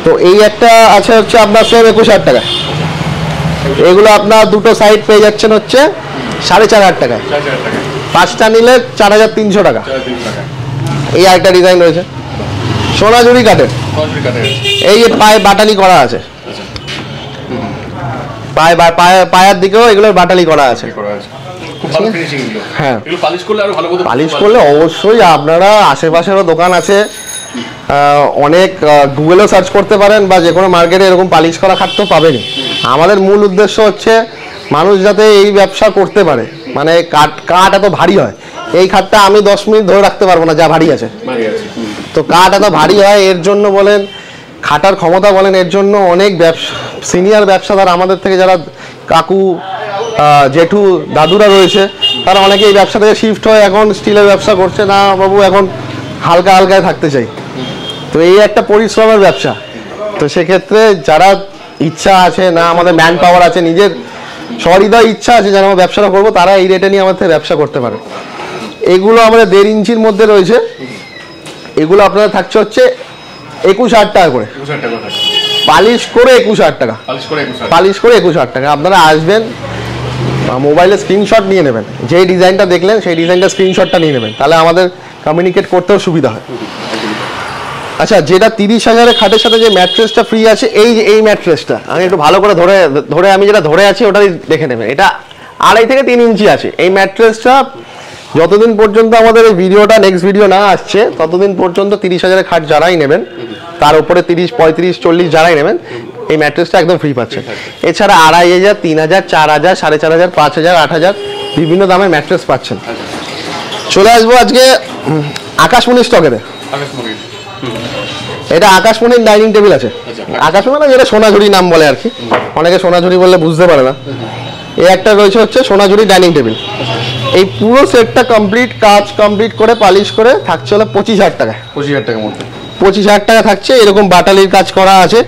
[SPEAKER 1] তো এই একটা আছে হচ্ছে আপনার সেম 21,000 টাকা। এগুলো আপনার দুটো সাইড পেয়ে যাচ্ছেন হচ্ছে 4,500 টাকায়, 5টা নিলে 4,300 টাকা। এই আরেকটা ডিজাইন রয়েছে সোনাঝুরি কাঠের, এই যে পায়ে বাটালি করা আছে, পায়ের দিকেও এগুলোর বাটালি করা আছে। হ্যাঁ, পালিশ করলে অবশ্যই আপনারা আশেপাশেরও দোকান আছে, অনেক গুগলেও সার্চ করতে পারেন বা যে কোনো মার্কেটে এরকম পালিশ করা খাট তো পাবেনই। আমাদের মূল উদ্দেশ্য হচ্ছে মানুষ যাতে এই ব্যবসা করতে পারে, মানে কাঠ এত ভারী হয়, এই খাটটা আমি 10 মিনিট ধরে রাখতে পারবো না, যা ভারী আছে। তো কাঠ এত ভারী হয়, এর জন্য বলেন খাটার ক্ষমতা বলেন, এর জন্য অনেক সিনিয়র ব্যবসাদার আমাদের থেকে, যারা কাকু জেঠু দাদুরা রয়েছে, তারা অনেকে এই ব্যবসা থেকে শিফট হয়ে এখন স্টিলের ব্যবসা করছে। না বাবু, এখন হালকা হালকায় থাকতে চাই। তো এই একটা পরিশ্রমের ব্যবসা। তো সেক্ষেত্রে যারা ইচ্ছা আছে, না আমাদের ম্যান পাওয়ার আছে, নিজের সহৃদয় ইচ্ছা আছে যেন আমরা ব্যবসাটা করবো, তারা এই রেটে নিয়ে আমাদের থেকে ব্যবসা করতে পারে। এগুলো আমাদের 1.5 ইঞ্চির মধ্যে রয়েছে, এগুলো আপনারা থাকছে হচ্ছে 21,000 টাকা করে, পালিশ করে 21,000 টাকা, পালিশ করে 21,000 টাকা। আপনারা আসবেন, মোবাইলে স্ক্রিনশট নিয়ে নেবেন, যেই ডিজাইনটা দেখলেন সেই ডিজাইনটা স্ক্রিনশটটা নিয়ে নেবেন, তাহলে আমাদের কমিউনিকেট করতেও সুবিধা হয়। আচ্ছা, যেটা 30,000 খাটের সাথে যে ম্যাট্রেসটা ফ্রি আছে, এই ম্যাট্রেসটা আমি একটু ভালো করে ধরে আমি যেটা ধরে আছি ওটাই দেখে নেবেন। এটা 2.5 থেকে 3 ইঞ্চি আছে। এই ম্যাট্রেসটা যতদিন পর্যন্ত আমাদের এই ভিডিওটা নেক্সট ভিডিও না আসছে, ততদিন পর্যন্ত 30,000 খাট যারাই নেবেন, তার উপরে 30, 35, 40 যারাই নেবেন, এই ম্যাট্রেসটা একদম ফ্রি পাচ্ছেন। এছাড়া 2,500, 3,000, 4,000, 4,500, 5,000, 8,000 বিভিন্ন দামের ম্যাট্রেস পাচ্ছেন। চলে আসবো আজকে আকাশমণি স্টকেতে। এটা আকাশমণির ডাইনিং টেবিল আছে। আকাশমণি না, যেটা সোনাঝুরি নাম বলে আর কি, অনেকে সোনাঝুরি বললে বুঝতে পারে না। এই একটা রয়েছে হচ্ছে সোনাঝুরি ডাইনিং টেবিল। এই পুরো সেটটা কমপ্লিট, কাজ কমপ্লিট করে পালিশ করে থাকছে হলো 25,000 টাকায়।
[SPEAKER 2] 25,000 টাকার মধ্যে
[SPEAKER 1] 25,000 টাকা থাকছে। এরকম বাটালির কাজ করা আছে,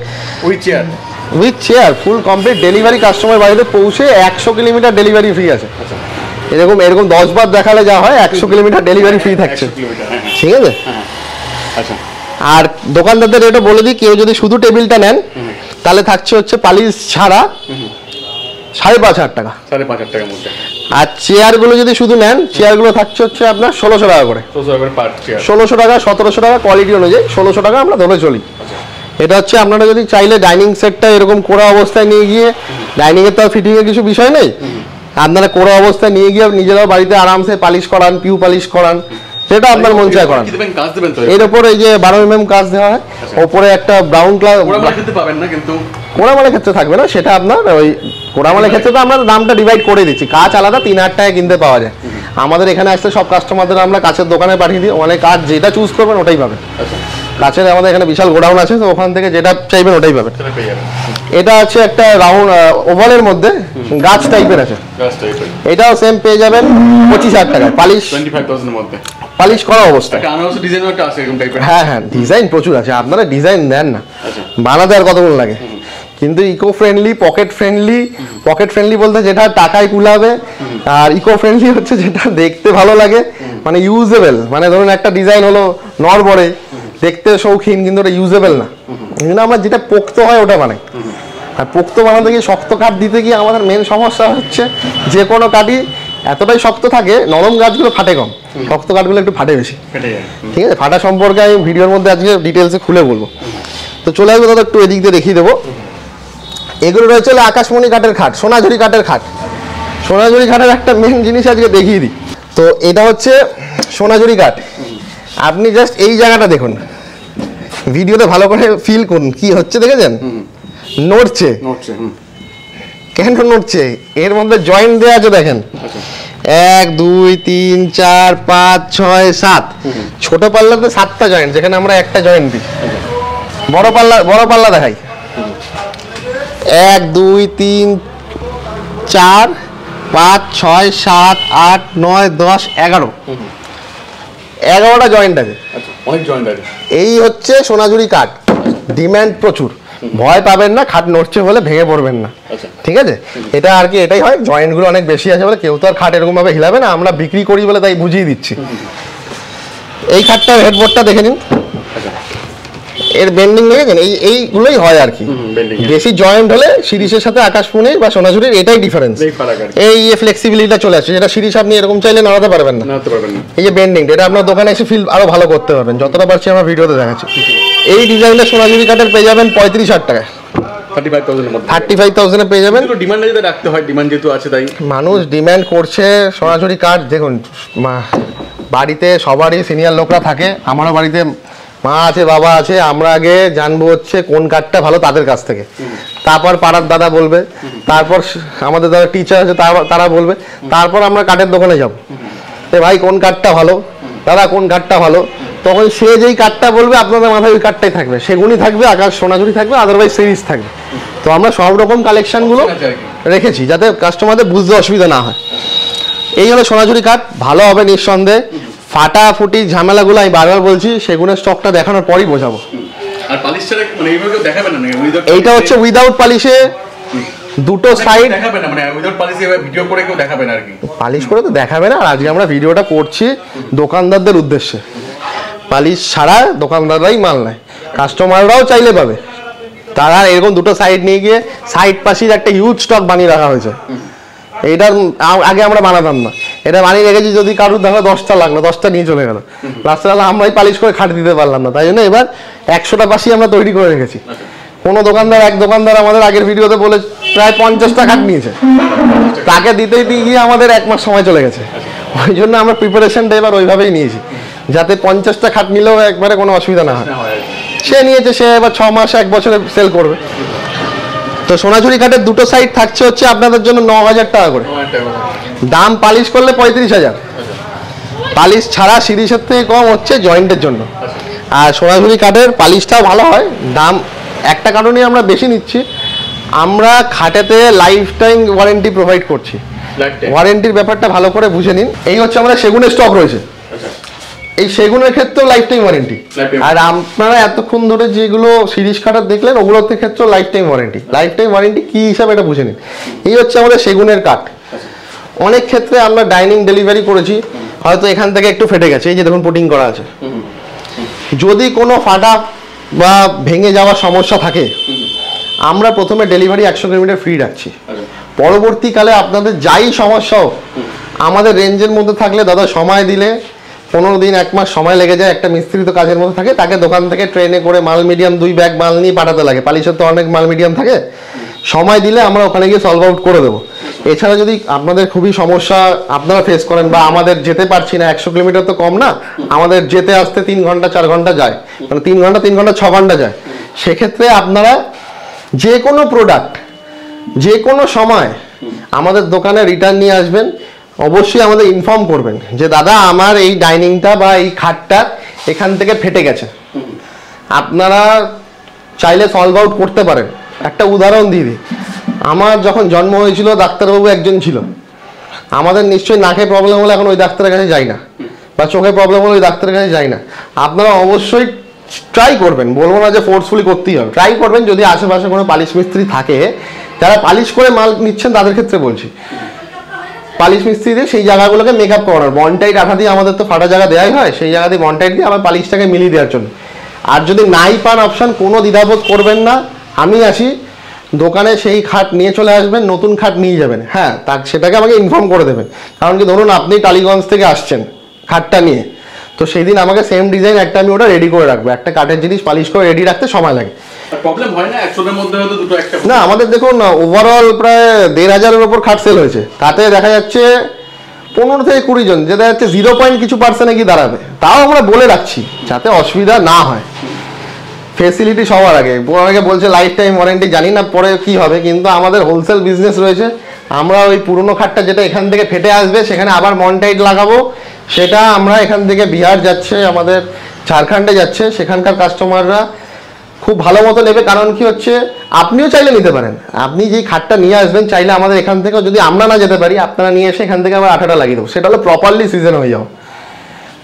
[SPEAKER 1] with chair full complete. Delivery customer বাড়িতে পৌঁছে 100 কিলোমিটার ডেলিভারি ফ্রি আছে। এরকম 10 বার দেখালে যা হয় 100 কিলোমিটার ডেলিভারি ফ্রি থাকছে, ঠিক আছে।
[SPEAKER 2] আচ্ছা,
[SPEAKER 1] আর দোকানদারদের এটা বলে দিই, কেউ যদি শুধু টেবিলটা নেন তাহলে থাকছে হচ্ছে পালিশ ছাড়া 5,500 টাকা,
[SPEAKER 2] 5,500 টাকার মধ্যে।
[SPEAKER 1] আর চেয়ারগুলো যদি শুধু নেন, চেয়ারগুলো থাকছে হচ্ছে আপনার 1,600 টাকা করে, 1,600 টাকা, 1,700 টাকা কোয়ালিটি অনুযায়ী 1,600 টাকা আমরা ধরে চলি। এটা হচ্ছে আপনারা যদি চাইলে ডাইনিং সেটটা এরকম কোরা অবস্থায় নিয়ে গিয়ে, ডাইনিং এর তো ফিটিং এর কিছু বিষয় নেই, আপনারা কোরা অবস্থায় নিয়ে গিয়ে নিজেরাও বাড়িতে আরামসে পালিশ করান, পিউ পালিশ করান, সেটা আপনার মন চায় করান। এর উপর এই যে 12 mm কাজ দেওয়া হয়, ওপরে একটা ব্রাউন কালার, কোড়ামালের ক্ষেত্রে থাকবে না, সেটা আপনার ওই কোড়ামালের ক্ষেত্রে তো আমরা দামটা ডিভাইড করে দিচ্ছি, কাজ আলাদা 3,000 টাকায় কিনতে পাওয়া যায়। আমাদের এখানে আসলে সব কাস্টমারদের আমরা কাছের দোকানে পাঠিয়ে দিই, অনেক কাজ যেটা চুজ করবেন ওটাই পাবেন। কাছের আমাদের এখানে বিশাল গোডাউন আছে, তো ওখান থেকে যেটা চাইবেন ওটাই পাবেন। এটা আছে একটা রাউন্ড ওভালের মধ্যে গাছ টাইপের আছে, এটাও সেম পেয়ে যাবেন 25,000 টাকায়, পালিশ
[SPEAKER 2] 25,000 এর মধ্যে,
[SPEAKER 1] পালিশ করা অবস্থায়।
[SPEAKER 2] হ্যাঁ হ্যাঁ, ডিজাইন প্রচুর আছে, আপনারা ডিজাইন দেন না।
[SPEAKER 1] বানাতে আর কতক্ষণ লাগে, কিন্তু ইকো ফ্রেন্ডলি, পকেট ফ্রেন্ডলি বলতে যেটা টাকায় কুলাবে, আর ইকো ফ্রেন্ডলি হচ্ছে যেটা দেখতে ভালো লাগে, মানে ইউজেবল। মানে ধরুন একটা ডিজাইন হলো নড়বড়ে, দেখতে শৌখিন, কিন্তু ওটা ইউজেবল না। কিন্তু আমরা যেটা পোক্ত হয় ওটা বানাই। আর পোক্ত বানাতে গিয়ে শক্ত কাঠ দিতে গিয়ে আমাদের মেন সমস্যা হচ্ছে যে কোনো কাঠই এতটাই শক্ত থাকে, নরম গাছগুলো ফাটে কম, শক্ত কাঠগুলো একটু ফাটে বেশি। ঠিক আছে, ফাটা সম্পর্কে আমি ভিডিওর মধ্যে আজকে ডিটেলসে খুলে বলবো। তো চলে আসবো দাদা, একটু এদিক দিয়ে দেখিয়ে দেবো। এগুলো রয়েছে হলো আকাশমণি কাঠের খাট, সোনাঝুরি কাঠের খাট। সোনাঝুরি কাঠের একটা মেন জিনিস আজকে দেখিয়ে দিই। তো এটা হচ্ছে সোনাঝুরি কাঠ। আপনি জাস্ট এই জায়গাটা দেখুন, ভিডিওতে ভালো করে ফিল করুন কি হচ্ছে, দেখেছেন নড়ছে, কেন নড়ছে? এর মধ্যে জয়েন্ট দেওয়া আছে দেখেন, 1 2 3 4 5 6 7, ছোট পাল্লাতে 7টা জয়েন্ট, যেখানে আমরা একটা জয়েন্ট দিই। বড় পাল্লা দেখাই, 1 2 3 4 5 6 7 8 9 10 11টা জয়েন্ট আছে।
[SPEAKER 2] অনেক জয়েন্ট আছে।
[SPEAKER 1] এই হচ্ছে সোনাঝুরি কাঠ, ডিমান্ড প্রচুর, ভয় পাবেন না, খাট নড়ছে বলে ভেঙে পড়বেন না। ঠিক আছে, এটা আর কি, এটাই হয়, জয়েন্টগুলো অনেক বেশি আছে বলে কেউ তো আর খাট এরকম ভাবে হিলাবে না, আমরা বিক্রি করি বলে তাই বুঝিয়ে দিচ্ছি। এই খাটটার হেডবোর্ডটা দেখে নিন, এর বেন্ডিং দেখেছেন, এইগুলোই হয় আর কি। বেশি জয়েন্ট হলে শিরিষের সাথে আকাশমণি বা সোনাঝুরির এটাই ডিফারেন্স। এই ফ্লেক্সিবিলিটিটা চলে আসছে, যেটা শিরিষ আপনি এরকম চাইলে নাড়াতে পারবেন না। এই যে বেন্ডিং, এটা আপনার দোকানে এসে ফিল আরো ভালো করতে পারবেন, যতটা পারছি আমরা ভিডিওতে দেখাচ্ছি। এই ডিজাইনটা সোনাঝুরি কাঠের পেয়ে যাবেন 35,000 টাকায়, 35,000 পেয়ে যাবেন।
[SPEAKER 2] ডিমান্ড যদি রাখতে হয়, ডিমান্ড যেহেতু আছে তাই
[SPEAKER 1] মানুষ ডিমান্ড করছে সোনাঝুরি কাঠ। দেখুন বাড়িতে সবারই সিনিয়র লোকরা থাকে, আমারও বাড়িতে মা আছে, বাবা আছে, আমরা আগে জানবো হচ্ছে কোন কাঠটা ভালো তাদের কাছ থেকে, তারপর পাড়ার দাদা বলবে, তারপর আমাদের দাদা টিচার আছে তারা বলবে, তারপর আমরা কাঠের দোকানে যাবো, ভাই কোন কাঠটা ভালো, দাদা কোন কাঠটা ভালো, তখন সে যেই কাঠটা বলবে আপনাদের মাথায় ওই কাঠটাই থাকবে, সেগুনই থাকবে, আকাশ সোনাঝুরি থাকবে, আদারওয়াইজ সিরিজ থাকবে। তো আমরা সব রকম কালেকশনগুলো রেখেছি যাতে কাস্টমারদের বুঝতে অসুবিধা না হয়। এই হলো সোনাঝুরি কাঠ, ভালো হবে নিঃসন্দেহে। ফাটাফুটি ঝামেলাগুলো আমি বারবার বলছি, সেগুনের স্টকটা দেখানোর পরই বোঝাবো।
[SPEAKER 2] আর পালিশ ছাড়া মানে এইভাবে দেখাবেন না,
[SPEAKER 1] এইটা হচ্ছে উইদাউট পালিশে, দুটো সাইড
[SPEAKER 2] দেখাবে না, মানে উইদাউট পালিশে ভিডিও করে কেউ দেখাবে না আর কি,
[SPEAKER 1] পালিশ করে তো দেখাবে না। আর আজকে আমরা ভিডিওটা করছি দোকানদারদের উদ্দেশ্যে, পালিশ ছাড়া দোকানদাররাই মাল নেয়, কাস্টমাররাও চাইলে পাবে। তারা এরকম দুটো সাইড নিয়ে গিয়ে সাইড পাশের একটা হিউজ স্টক বানিয়ে রাখা হয়েছে। এইটার আগে আমরা বানাতাম না, এটা বানিয়ে রেখেছি, যদি কারোর দেখো 10টা লাগলো, 10টা নিয়ে চলে গেল, রাস্তাবেলা আমরাই পালিশ করে খাট দিতে পারলাম না, তাই জন্য এবার 100টা পাশি আমরা তৈরি করে রেখেছি। কোনো এক দোকানদার আমাদের আগের ভিডিওতে বলে প্রায় 50টা খাট নিয়েছে, তাকে দিতেই গিয়ে আমাদের 1 মাস সময় চলে গেছে। ওই জন্য আমরা প্রিপারেশনটা এবার ওইভাবেই নিয়েছি, যাতে 50টা খাট নিলেও একবারে কোনো অসুবিধা না হয়। সে নিয়েছে, সে এবার 6 মাস 1 বছরে সেল করবে। তো সোনাঝুরি কাঠের দুটো সাইড থাকছে হচ্ছে আপনাদের জন্য 9,000 টাকা করে দাম, পালিশ করলে 35,000, পালিশ ছাড়া সিরিজের থেকে কম হচ্ছে জয়েন্টের জন্য। আর সোনাঝুরি কাঠের পালিশটাও ভালো হয়, দাম একটা কারণেই আমরা বেশি নিচ্ছি, আমরা খাটেতে লাইফ টাইম ওয়ারেন্টি প্রোভাইড করছি। ওয়ারেন্টির ব্যাপারটা ভালো করে বুঝে নিন। এই হচ্ছে আমাদের সেগুনের স্টক রয়েছে, এই সেগুনের ক্ষেত্রেও লাইফ টাইম ওয়ারেন্টি। আর আপনারা এতক্ষণ ধরে যেগুলো সিরিজ কাটার দেখলেন ওগুলোর ক্ষেত্রেও life time warranty. Life time warranty কি হিসাবে এটা বুঝে নিন। এই হচ্ছে আমাদের সেগুনের কাঠ। অনেক ক্ষেত্রে আমরা ডাইনিং ডেলিভারি করেছি, হয়তো এখান থেকে একটু ফেটে গেছে, এই যে দেখুন পুটিং করা আছে। যদি কোনো ফাটা বা ভেঙে যাওয়ার সমস্যা থাকে, আমরা প্রথমে ডেলিভারি 100 কিলোমিটার ফ্রি রাখছি। পরবর্তীকালে আপনাদের যাই সমস্যা হোক, আমাদের রেঞ্জের মধ্যে থাকলে দাদা সময় দিলে 15 দিন 1 মাস সময় লেগে যায়। একটা মিস্ত্রি তো কাজের মধ্যে থাকে, তাকে দোকান থেকে ট্রেনে করে মাল মিডিয়াম 2 ব্যাগ মাল নিয়ে পাঠাতে লাগে, পালিশের তো অনেক মাল মিডিয়াম থাকে, সময় দিলে আমরা ওখানে গিয়ে সলভ আউট করে দেবো। এছাড়া যদি আপনাদের খুবই সমস্যা আপনারা ফেস করেন বা আমাদের যেতে পারছি না, 100 কিলোমিটার তো কম না, আমাদের যেতে আসতে 3 ঘন্টা 4 ঘন্টা যায়, মানে 3 ঘন্টা 6 ঘন্টা যায়, সেক্ষেত্রে আপনারা যে কোনো প্রোডাক্ট যে কোনো সময় আমাদের দোকানে রিটার্ন নিয়ে আসবেন। অবশ্যই আমাদের ইনফর্ম করবেন যে দাদা আমার এই ডাইনিংটা বা এই খাটটা এখান থেকে ফেটে গেছে, আপনারা চাইলে সলভ আউট করতে পারেন। একটা উদাহরণ দিয়ে দিই, আমার যখন জন্ম হয়েছিল ডাক্তারবাবু একজন ছিল, আমাদের নিশ্চয়ই নাকে প্রবলেম হলে এখন ওই ডাক্তারের কাছে যাই না, বা চোখে প্রবলেম হলে ওই ডাক্তারের কাছে যাই না। আপনারা অবশ্যই ট্রাই করবেন, বলবো না যে ফোর্সফুলি করতেই হবে, ট্রাই করবেন। যদি আশেপাশে কোনো পালিশ মিস্ত্রি থাকে যারা পালিশ করে মাল নিচ্ছেন তাদের ক্ষেত্রে বলছি, পালিশ মিস্ত্রি দিয়ে সেই জায়গাগুলোকে মেকআপ করানোর, বনটাইট আঠা দিয়ে আমাদের তো ফাটা জায়গা দেওয়াই হয়, সেই জায়গা দিয়ে বনটাইট দিয়ে আবার পালিশটাকে মিলিয়ে দেওয়ার জন্য। আর যদি নাই পান অপশান, কোনো দ্বিধাবোধ করবেন না, আমি আসি দোকানে, সেই খাট নিয়ে চলে আসবেন, নতুন খাট নিয়ে যাবেন। হ্যাঁ, সেটাকে আমাকে ইনফর্ম করে দেবেন, কারণ কি ধরুন আপনি টালিগঞ্জ থেকে আসছেন খাটটা নিয়ে, তো সেই দিন আমাকে সেম ডিজাইন একটা আমি ওটা রেডি করে রাখবো। একটা কাঠের জিনিস পালিশ করে রেডি রাখতে সময় লাগে।
[SPEAKER 2] প্রবলেম হয় না একশোর মধ্যে হয়তো দুটো একটা
[SPEAKER 1] না, আমাদের দেখুন ওভারঅল প্রায় 1500-এর ওপর খাট সেল হয়েছে, তাতে দেখা যাচ্ছে 15 থেকে 20 জন, যেটা যাচ্ছে 0 কিছু পার্সেন্টে কি দাঁড়াবে, তাও আমরা বলে রাখছি যাতে অসুবিধা না হয়। ফেসিলিটি সবার আগে, অনেকে বলছে লাইফ টাইম ওয়ারেন্টি, জানি না পরে কি হবে, কিন্তু আমাদের হোলসেল বিজনেস রয়েছে। আমরা ওই পুরনো খাটটা যেটা এখান থেকে ফেটে আসবে সেখানে আবার মনটাইট লাগাবো, সেটা আমরা এখান থেকে বিহার যাচ্ছে, আমাদের ঝাড়খণ্ডে যাচ্ছে, সেখানকার কাস্টমাররা খুব ভালো মতো নেবে। কারণ কি হচ্ছে, আপনিও চাইলে নিতে পারেন, আপনি যেই খাটটা নিয়ে আসবেন চাইলে আমাদের এখান থেকে, যদি আমরা না যেতে পারি আপনারা নিয়ে এসে এখান থেকে আবার আঠাটা লাগিয়ে দেবো, সেটা হলো প্রপারলি সিজন হয়ে যাও।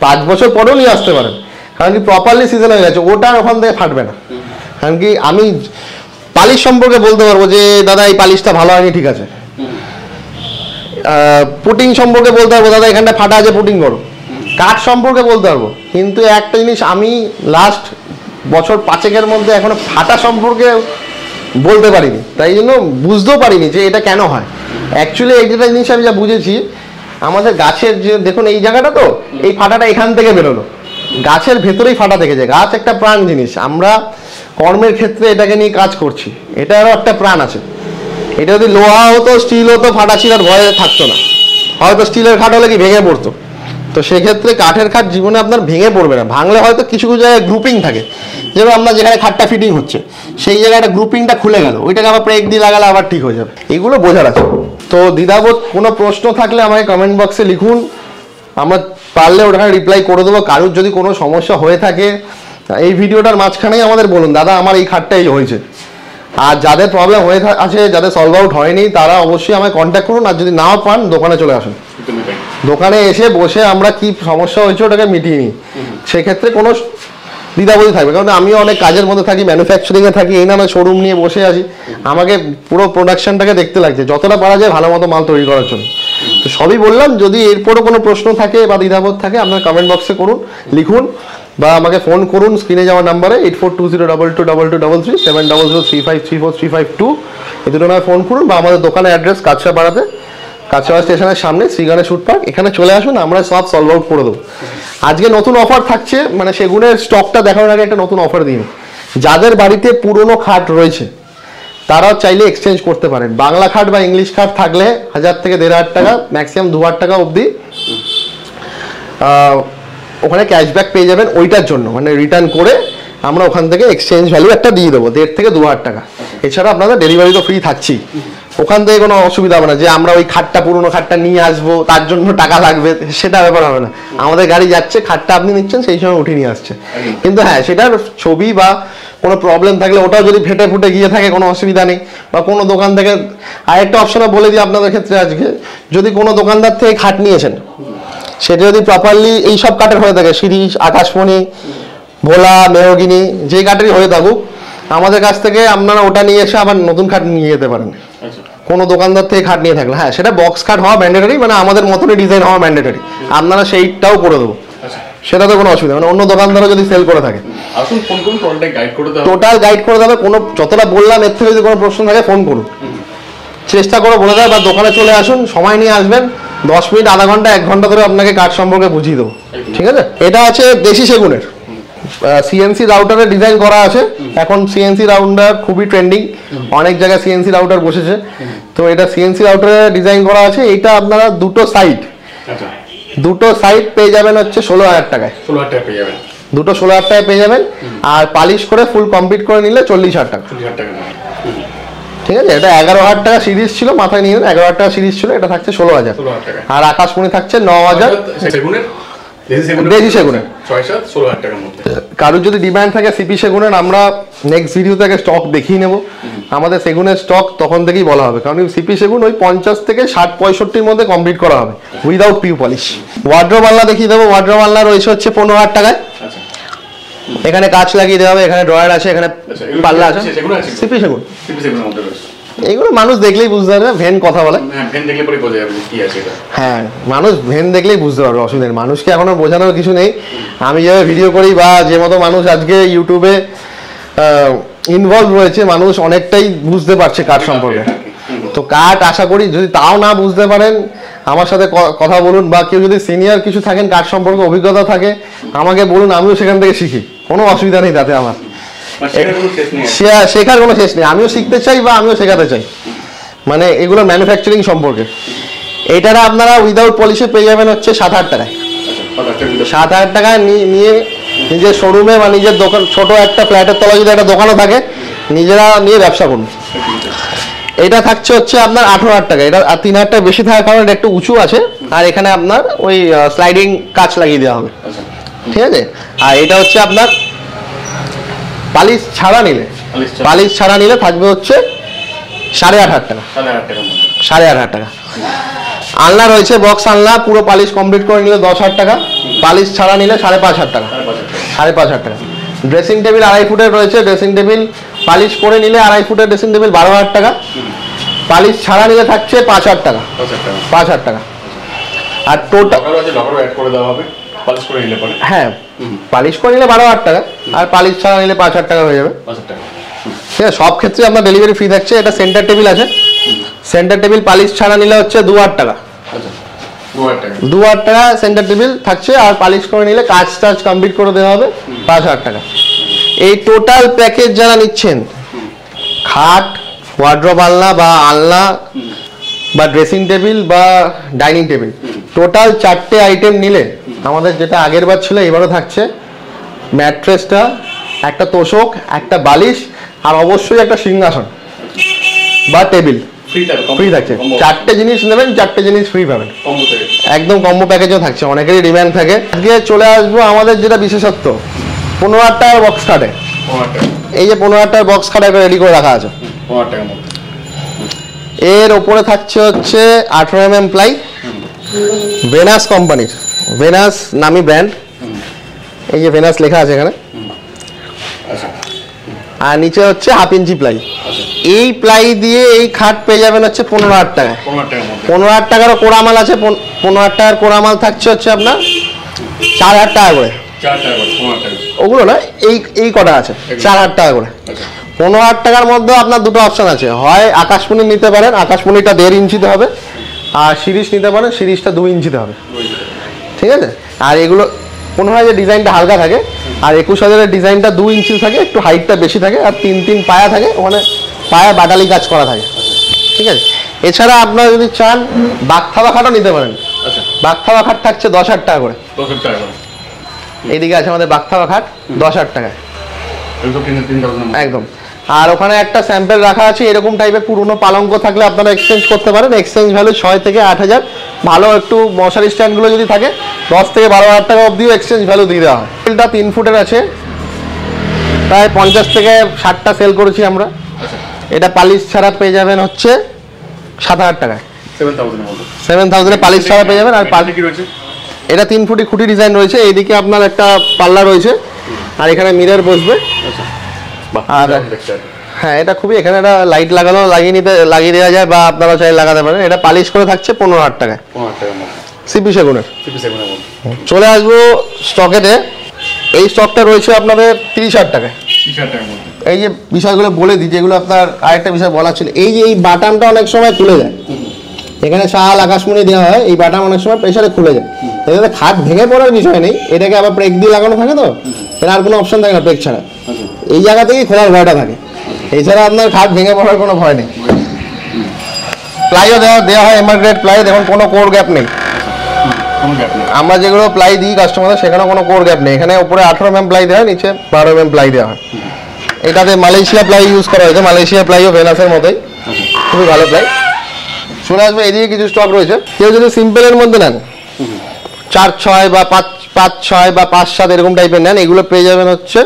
[SPEAKER 1] 5 বছর পরেও নিয়ে আসতে পারেন, কারণ কি প্রপারলি সিজন হয়ে গেছে, ওটা ওখান থেকে ফাটবে না। কারণ কি আমি পালিশ সম্পর্কে বলতে পারবো যে দাদা এই পালিশটা ভালো হয়নি, ঠিক আছে। পুটিং সম্পর্কে বলতে পারবো দাদা এখানটা ফাটা আছে, পুটিং করো। কাঠ সম্পর্কে বলতে পারবো, কিন্তু একটা জিনিস আমি লাস্ট বছর 5-এর মধ্যে এখনো ফাটা সম্পর্কে বলতে পারিনি, তাই জন্য বুঝতেও পারিনি যে এটা কেন হয়। অ্যাকচুয়ালি এই যেটা জিনিস আমি যা বুঝেছি, আমাদের গাছের যে দেখুন এই জায়গাটা, তো এই ফাটাটা এখান থেকে বেরোলো, গাছের ভেতরেই ফাটা দেখেছে। গাছ একটা প্রাণ জিনিস, আমরা কর্মের ক্ষেত্রে এটাকে নিয়ে কাজ করছি, এটারও একটা প্রাণ আছে। এটা যদি লোহা হতো, স্টিল হতো, ফাটা ছিঁড়ার ভয়ে থাকতো না, হয়তো স্টিলের খাট হলে কি ভেঙে পড়তো। তো সেক্ষেত্রে কাঠের খাট জীবনে আপনার ভেঙে পড়বে না, ভাঙলে হয়তো কিছু কিছু জায়গায় গ্রুপিং থাকে, যেমন আপনার যেখানে খাটটা ফিটিং হচ্ছে সেই জায়গাটা গ্রুপিংটা খুলে গেল, ওইটাকে আবার ব্রেক দিয়ে লাগালে আবার ঠিক হয়ে যাবে, এগুলো বোঝার আছে। তো দ্বিধাবোধ কোনো প্রশ্ন থাকলে আমাকে কমেন্ট বক্সে লিখুন, আমরা পারলে ওখানে রিপ্লাই করে দেবো। কারোর যদি কোনো সমস্যা হয়ে থাকে এই ভিডিওটার মাঝখানেই আমাদের বলুন, দাদা আমার এই খাটটাই হয়েছে। আর যাদের প্রবলেম হয়ে আছে, যাদের সলভ আউট হয়নি, তারা অবশ্যই আমায় কন্ট্যাক্ট করুন, আর যদি নাও পান দোকানে চলে আসুন, দোকানে এসে বসে আমরা কি সমস্যা হয়েছে ওটাকে মিটিয়ে নিই। সেক্ষেত্রে কোনো দ্বিধাবোধই থাকবে, কারণ আমিও অনেক কাজের মধ্যে থাকি, ম্যানুফ্যাকচারিংয়ে থাকি, এই নামে শোরুম নিয়ে বসে আছি, আমাকে পুরো প্রোডাকশনটাকে দেখতে লাগছে যতটা পারা যায় ভালো মতো মাল তৈরি করার জন্য। তো সবই বললাম, যদি এরপরও কোনো প্রশ্ন থাকে বা দ্বিধাবোধ থাকে আপনার কমেন্ট বক্সে করুন, লিখুন বা আমাকে ফোন করুন স্ক্রিনে যাওয়া নাম্বারে 8420222233 7003534352, এই দুটো নাম্বারে ফোন করুন, বা আমাদের দোকানের অ্যাড্রেস কাছড়াপাড়াতে, কাছড়া স্টেশনের সামনে শ্রীগণেশ শুট পার্ক, এখানে চলে আসুন, আমরা সব সলভ আউট করে দেবো। আজকে নতুন অফার থাকছে, মানে সেগুনের স্টকটা দেখানোর আগে একটা নতুন অফার দিন। যাদের বাড়িতে পুরনো খাট রয়েছে তারাও চাইলে এক্সচেঞ্জ করতে পারেন। বাংলা খাট বা ইংলিশ খাট থাকলে 1000 থেকে 1500 টাকা, ম্যাক্সিমাম 2000 টাকা অবধি ওখানে ক্যাশব্যাক পেয়ে যাবেন। ওইটার জন্য মানে রিটার্ন করে আমরা ওখান থেকে এক্সচেঞ্জ ভ্যালু একটা দিয়ে দেবো, 1.5 থেকে 2000 টাকা। এছাড়া আপনাদের ডেলিভারি তো ফ্রি থাকছেই, ওখান থেকে কোনো অসুবিধা হবে না যে আমরা ওই খাটটা পুরনো খাটটা নিয়ে আসবো তার জন্য টাকা লাগবে, সেটা ব্যাপার হবে না। আমাদের গাড়ি যাচ্ছে, খাটটা আপনি নিচ্ছেন, সেই সময় উঠিয়ে নিয়ে আসছে। কিন্তু হ্যাঁ, সেটার ছবি বা কোনো প্রবলেম থাকলে ওটাও যদি ফেটে ফুটে গিয়ে থাকে কোনো অসুবিধা নেই। বা কোনো দোকান থেকে আরেকটা অপশনে বলে দিই আপনাদের ক্ষেত্রে, আজকে যদি কোনো দোকানদার থেকে খাট নিয়েছেন, সেটা যদি প্রপারলি এইসব কাঠের হয়ে থাকে, শিরিষ, আকাশমণি, ভোলা, মেহগিনি, যে কাঠেরই হয়ে থাকুক, আমাদের কাছ থেকে আপনারা ওটা নিয়ে এসে আবার নতুন খাট নিয়ে যেতে পারেন। কোনো দোকানদার থেকে খাট নিয়ে থাকলে, হ্যাঁ সেটা বক্স খাট হওয়া ম্যান্ডেটরি, মানে আমাদের মতনই ডিজাইন হওয়া ম্যান্ডেটরি, আপনারা সেইটাও করে দেবো, সেটাতে কোনো অসুবিধা, মানে অন্য দোকানদারও যদি সেল করে থাকে
[SPEAKER 2] আসুন ফোন করুন, টোটাল গাইড
[SPEAKER 1] করে দেবে। কোনো যতটা বললাম এর থেকে যদি কোনো প্রশ্ন থাকে ফোন করুন, চেষ্টা করে বলে দেয়, বা দোকানে চলে আসুন, সময় নিয়ে আসবেন, 10 মিনিট, আধা ঘন্টা, 1 ঘন্টা ধরে আপনাকে কাঠ সম্পর্কে বুঝিয়ে দেবো, ঠিক আছে। এটা আছে দেশি সেগুনের, সিএনসি রাউটারের ডিজাইন করা আছে। এখন সিএনসি রাউটার খুবই ট্রেন্ডিং, অনেক জায়গায় সিএনসি রাউটার বসেছে, তো এটা সিএনসি রাউটারের ডিজাইন করা আছে। এইটা আপনারা দুটো সাইড পেয়ে যাবেন হচ্ছে 16,000 টাকায়,
[SPEAKER 2] 16,000 টাকা পেয়ে যাবেন,
[SPEAKER 1] দুটো 16,000 টাকায় পেয়ে যাবেন। আর পালিশ করে ফুল কমপ্লিট করে নিলে 40,000 টাকা, ঠিক আছে। এটা 11,000 টাকা সিরিজ ছিল, মাথায় নিয়ে 11,000 টাকা সিরিজ ছিল, এটা থাকছে 16,000, আর আকাশমণি থাকছে 9,000 দেশি সেগুনের। কারোর যদি ডিমান্ড থাকে সিপি সেগুনের, আমরা নেক্সট ভিডিও থেকে স্টক দেখিয়ে নেব, আমাদের সেগুনের স্টক তখন থেকেই বলা হবে, কারণ সিপি সেগুন ওই 50 থেকে 60-65 মধ্যে কমপ্লিট করা হবে উইদাউট পিউ পলিশ। ওয়ার্ড্রোব আলনা দেখিয়ে দেবো, ওয়ার্ড্রোব আলনা রয়েছে হচ্ছে 15,000 টাকায়, এখানে কাঁচ লাগিয়ে দেওয়া হবে, এখানে ড্রয়ার আছে, এখানে
[SPEAKER 2] আচ্ছা, এগুলো
[SPEAKER 1] পাল্লা আছে,
[SPEAKER 2] সেগুলো আছে?
[SPEAKER 1] সিপি সেগুন।
[SPEAKER 2] সিপি সেগুনের মধ্যে রয়েছে।
[SPEAKER 1] এইগুলো মানুষ দেখলেই বুঝতে পারবে, ভেন কথা বলে।
[SPEAKER 2] হ্যাঁ, ভেন দেখলে পরে বোঝা যাবে যে কি আছে এটা।
[SPEAKER 1] হ্যাঁ, মানুষ ভেন দেখলেই বুঝতে পারবে, অসুবিধা নেই। মানুষকে এখনো বোঝানোর কিছু নেই। আমি যেভাবে ভিডিও করি বা যে মতো মানুষ আজকে ইউটিউবে ইনভলভ রয়েছে, মানুষ অনেকটাই বুঝতে পারছে কাঠ সম্পর্কে। তো কাঠ আশা করি যদি তাও না বুঝতে পারেন আমার সাথে কথা বলুন, বা কেউ যদি সিনিয়র কিছু থাকেন কাঠ সম্পর্কে অভিজ্ঞতা থাকে আমাকে বলুন, আমিও সেখান থেকে শিখি, কোনো অসুবিধা নেই তাতে আমার। শেখার কোনো শেষ নেই, আমিও শিখতে চাই বা আমিও শেখাতে চাই, মানে এগুলো ম্যানুফ্যাকচারিং সম্পর্কে। এইটারা আপনারা উইদাউট পলিশে পেয়ে যাবেন হচ্ছে 7,000 টাকায়। 7,000 টাকায় নিয়ে নিজের শোরুমে বা নিজের দোকান, ছোট একটা ফ্ল্যাটের তলায় যদি একটা দোকানও থাকে, নিজেরা নিয়ে ব্যবসা করুন। এটা থাকছে হচ্ছে আপনার 18,000 টাকা। এটা আর 3,000 টাকা বেশি থাকার কারণে এটা একটু উঁচু আছে, আর এখানে আপনার ওই স্লাইডিং কাঁচ লাগিয়ে দেওয়া হবে, ঠিক আছে। আর এটা হচ্ছে আপনার পালিশ ছাড়া নিলে থাকবে হচ্ছে 8,500 টাকা। 8,500 টাকা। আলনা রয়েছে, বক্স আলনা, পুরো পালিশ কমপ্লিট করে নিলে 10,000 টাকা, পালিশ ছাড়া নিলে 5,500 টাকা। 5,500 টাকা। ড্রেসিং টেবিল 2.5 ফুটের রয়েছে, ড্রেসিং টেবিল পালিশ করে নিলে 2.5 ফুটের ড্রেসিং টেবিল 12,000 টাকা, পালিশ ছাড়া নিলে থাকছে 5,000 টাকা। 5,000 টাকা। আর টোটাল হ্যাঁ, পালিশ করে নিলে 12,000 টাকা, আর পালিশ ছাড়া নিলে 5,000 টাকা হয়ে যাবে। ঠিক আছে, সব ক্ষেত্রে আপনার ডেলিভারি ফ্রি থাকছে। এটা সেন্টার টেবিল আছে, সেন্টার টেবিল পালিশ ছাড়া নিলে হচ্ছে 2,000 টাকা। 2,000 টাকা সেন্টার টেবিল থাকছে, আর পালিশ করে নিলে কাজ টাজ কমপ্লিট করে দেওয়া হবে 5,000 টাকা। এই টোটাল প্যাকেজ যারা নিচ্ছেন, খাট, ওয়ার্ড্রপ আলনা বা আলনা বা ড্রেসিং টেবিল বা ডাইনিং টেবিল, টোটাল 4টে আইটেম নিলে আমাদের যেটা আগের বার ছিল এবারও থাকছে, ম্যাট্রেসটা, একটা তোষক, একটা বালিশ, আর অবশ্যই একটা সিংহাসন বা টেবিল ফ্রি থাকছে। 4টে জিনিস নেবেন, 4টে জিনিস ফ্রি পাবেন, একদম কম্বো প্যাকেজও থাকছে। অনেকেরই ডিমান্ড থাকে। আজকে চলে আসবো আমাদের যেটা বিশেষত্ব, 15,000 টাকার বক্স খাটে। এই যে 15,000 টাকার বক্স খাটে রেডি করে রাখা আছে। এর ওপরে থাকছে হচ্ছে 18 mm প্লাই, ভেনাস কোম্পানির, ভেনাস নামি ব্র্যান্ড। এই যে ভেনাস লেখা আছে এখানে। আর নিচে হচ্ছে 1/2 ইঞ্চি প্লাই। এই প্লাই দিয়ে এই খাট পেয়ে যাবেন হচ্ছে 15,000 টাকায়। 15,000 টাকারও কোড়ামাল আছে। 15,000 টাকার কোড়ামাল থাকছে হচ্ছে আপনার 4,000 টাকা করে। ওগুলো না, এই কটা আছে 4,000 টাকা করে। 15,000 টাকার মধ্যে আপনার দুটো অপশন আছে, হয় আকাশমণি নিতে পারেন, আকাশমণিটা 1.5 ইঞ্চিতে হবে, আর শিরিষ নিতে পারেন, শিরিষটা 2 ইঞ্চিতে হবে, ঠিক আছে। আর এগুলো 15,000 ডিজাইনটা হালকা থাকে, আর 21,000 ডিজাইনটা 2 ইঞ্চি থাকে, একটু হাইটটা বেশি থাকে, আর 3 পায়া থাকে, ওখানে পায়া বাটালি কাজ করা থাকে, ঠিক আছে। এছাড়া আপনারা যদি চান বাগথাবা খাটও নিতে পারেন। বাগথাবা খাট থাকছে 10,000 টাকা করে। এইদিকে আছে আমাদের বাগথাবা খাট 10,000 টাকায় একদম। আর ওখানে একটা স্যাম্পল রাখা আছে, এরকম টাইপের পুরনো পালঙ্ক থাকলে আপনারা এক্সচেঞ্জ করতে পারেন। এক্সচেঞ্জ ভ্যালু 6 থেকে 8,000। ভালো একটু মশারি স্ট্যান্ডগুলো যদি থাকে 10 থেকে 12,000 টাকা অবধিও এক্সচেঞ্জ ভ্যালু দিয়ে দেওয়া হয়। টেবিলটা 3 ফুটের আছে, প্রায় 50 থেকে 60টা সেল করেছি আমরা। এটা পালিশ ছাড়া পেয়ে যাবেন হচ্ছে 7,000 টাকায়। 7,000 পালিশ ছাড়া পেয়ে যাবেন। আর এটা 3 ফুটি খুঁটি ডিজাইন রয়েছে। এইদিকে আপনার একটা পাল্লা রয়েছে, আর এখানে মিরর বসবে। আর হ্যাঁ, এটা খুবই, এখানে একটা লাইট লাগানো লাগিয়ে দেওয়া যায়, বা আপনারা চাইলে লাগাতে পারেন। এটা পালিশ করে থাকছে 15,000 টাকায়, সিপি সেগুনের। চলে আসবো স্টকেতে। এই স্টকটা রয়েছে আপনাদের 30,000 টাকায়। এই যে বিষয়গুলো বলে দিই, যেগুলো আপনার আরেকটা বিষয় বলা ছিল, এই যে এই বাটামটা অনেক সময় খুলে যায়, এখানে শাল আকাশমণি দেওয়া হয়, এই বাটাম অনেক সময় প্রেসারে খুলে যায়। এটাতে খাট ভেঙে পড়ার বিষয় নেই, এটাকে আবার ব্রেক দিয়ে লাগানো থাকে, তো এর আর কোনো অপশন থাকে না ব্রেক ছাড়া। এই জায়গা থেকেই খোলার ভয়টা থাকে, এছাড়া আপনার খাট ভেঙে পড়ার কোনো ভয় নেই। প্লাইও দেওয়া হয় এমার্গ্রেড প্লাই, দেখুন কোনো কোর গ্যাপ নেই। আমরা যেগুলো প্লাই দিই কাস্টমারদের, সেখানে কোনো কোর গ্যাপ নেই। এখানে উপরে 18 mm প্লাই দেওয়া হয়, নিচে 12 mm প্লাই দেওয়া হয়। এটাতে মালয়েশিয়া প্লাই ইউজ করা হয়েছে। মালয়েশিয়া প্লাইও ভেনাসের মতোই, খুবই ভালো প্লাই। চলে আসবে, এদিকে কিছু স্টক রয়েছে। কেউ যদি সিম্পলের মধ্যে নেন, 4/6 বা 5/6 বা 5/7 এরকম টাইপের নেন, এগুলো পেয়ে যাবেন হচ্ছে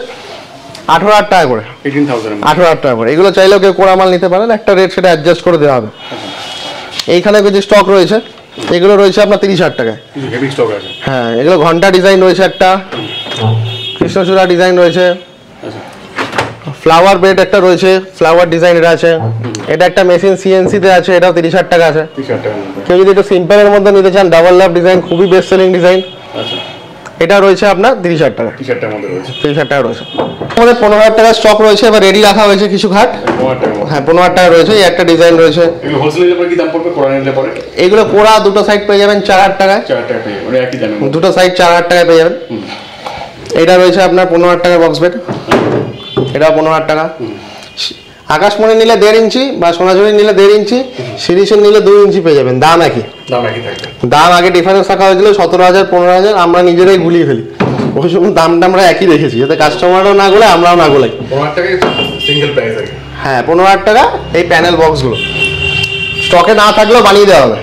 [SPEAKER 1] 18,000 টাকা করে। 18,000 টাকা করে। এগুলো চাইলেও কেউ কোড়ামাল নিতে পারেন, একটা রেট সেটা অ্যাডজাস্ট করে দেওয়া হবে। এইখানে কিছু স্টক রয়েছে, এগুলো রয়েছে আপনার 30,000 টাকায়। হ্যাঁ, এগুলো ঘন্টা ডিজাইন রয়েছে একটা, কৃষ্ণচূড়া ডিজাইন রয়েছে,
[SPEAKER 2] আচ্ছা
[SPEAKER 1] ফ্লাওয়ার বেড একটা রয়েছে, ফ্লাওয়ার ডিজাইন এটা আছে। এটা একটা মেশিন সিএনসি তে আছে, এটাও 30,000 টাকা আছে।
[SPEAKER 2] 30,000 টাকার মধ্যে।
[SPEAKER 1] কেউ যদি একটু সিম্পলের মধ্যে নিতে চান, ডাবল লাভ ডিজাইন, খুবই বেস্ট সেলিং ডিজাইন,
[SPEAKER 2] আচ্ছা
[SPEAKER 1] এটা রয়েছে আপনার 30,000 টাকা।
[SPEAKER 2] 30,000 টাকার মধ্যে রয়েছে।
[SPEAKER 1] 30,000 টাকা রয়েছে। আমাদের 15,000 টাকার স্টক রয়েছে, এবার রেডি রাখা হয়েছে কিছু খাট।
[SPEAKER 2] 15,000 টাকার মধ্যে।
[SPEAKER 1] হ্যাঁ 15,000 টাকা রয়েছে। এই একটা ডিজাইন রয়েছে।
[SPEAKER 2] এগুলো হোলসেল নিলে পরে কি দাম পড়বে, কোড়া নিলে পরে?
[SPEAKER 1] এগুলো কোড়া দুটো সাইড পেয়ে যাবেন 4,000 টাকায়।
[SPEAKER 2] 4 টাকা পেয়ে মানে একই দামে।
[SPEAKER 1] দুটো সাইড 4,000 টাকায় পেয়ে যাবেন। এটা রয়েছে আপনার 15,000 টাকার বক্স বেড, এটাও 15,000 টাকা। আকাশমণি নিলে 1.5 ইঞ্চি বা সোনাঝুরি নিলে 1.5 ইঞ্চি, সিরিসের নিলে 2 ইঞ্চি পেয়ে যাবেন। দাম একই,
[SPEAKER 2] দাম একই থাকবে।
[SPEAKER 1] দাম আগে ডিফারেন্স রাখা হয়েছিল 17,000 15,000, আমরা নিজেরাই গুলিয়ে ফেলি। ওই সময় দামটা আমরা একই রেখেছি, যাতে কাস্টমাররাও না গোলায় আমরাও না গোলাই।
[SPEAKER 2] 15,000 টাকায় সিঙ্গেল প্রাইস আছে।
[SPEAKER 1] হ্যাঁ 15,000 টাকা এই প্যানেল বক্সগুলো, স্টকে না থাকলেও বানিয়ে দেওয়া হবে।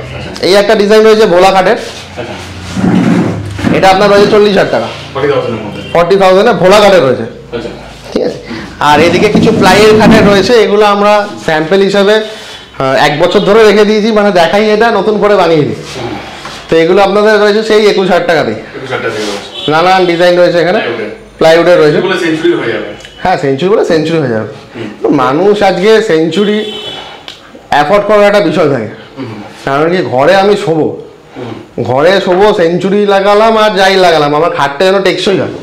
[SPEAKER 1] এই একটা ডিজাইন রয়েছে ভোলা কাঠের,
[SPEAKER 2] আচ্ছা
[SPEAKER 1] এটা আপনার রয়েছে 40,000 টাকা।
[SPEAKER 2] 40,000 এর মধ্যে।
[SPEAKER 1] 40,000 ভোলা কাঠের রয়েছে,
[SPEAKER 2] আচ্ছা
[SPEAKER 1] ঠিক আছে। আর এদিকে কিছু প্লাইয়ের খাটের রয়েছে, এগুলো আমরা স্যাম্পল হিসাবে 1 বছর ধরে রেখে দিয়েছি, মানে দেখাই এটা নতুন করে বানিয়ে দিই। তো এগুলো আপনাদের রয়েছে সেই 21,000 টাকাতেই।
[SPEAKER 2] 21,000 টাকা রয়েছে।
[SPEAKER 1] নানান ডিজাইন রয়েছে এখানে, প্লাইউডের রয়েছে।
[SPEAKER 2] এগুলো সেঞ্চুরি হয়ে যাবে।
[SPEAKER 1] হ্যাঁ সেঞ্চুরি বলে সেঞ্চুরি হয়ে যাবে। মানুষ আজকে সেঞ্চুরি অ্যাফোর্ড করার একটা বিষয় থাকে, কারণ কি ঘরে আমি শোবো, ঘরে শোবো, সেঞ্চুরি লাগালাম আর যাই লাগালাম, আমার খাটটা যেন টেকসই হয়।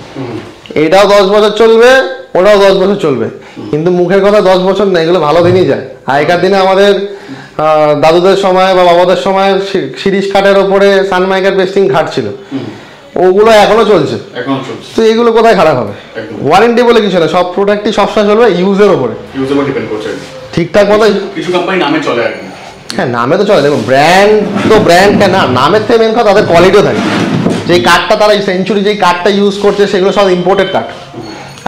[SPEAKER 1] এটাও 10 বছর চলবে, ওটাও 10 বছর চলবে, কিন্তু মুখের কথা 10 বছর না, এগুলো ভালো দিনই যায়। আগেকার দিনে আমাদের দাদুদের সময় বা বাবাদের সময় শিরিষ খাটের ওপরে সানমাইকার পেস্টিং খাট ছিল, ওগুলো এখনো চলছে।
[SPEAKER 2] এখন চলছে।
[SPEAKER 1] তো এগুলো কোথায় খারাপ হবে?
[SPEAKER 2] একদম।
[SPEAKER 1] ওয়ারেন্টি বলে কিছু না, সব প্রোডাক্টই সবসময় চলবে ইউজের ওপরে,
[SPEAKER 2] ইউজের উপর ডিপেন্ড করছে।
[SPEAKER 1] ঠিকঠাক মতো।
[SPEAKER 2] কিছু কোম্পানি নামে চলে আর কি।
[SPEAKER 1] হ্যাঁ নামে তো চলে, দেখুন ব্র্যান্ড তো ব্র্যান্ড কেন, নামের থেকে মেন কথা তাদের কোয়ালিটিও থাকে। যেই কাঠটা তারা সেঞ্চুরি যেই কাঠটা ইউজ করছে সেগুলো সব ইম্পোর্টেড কাঠ,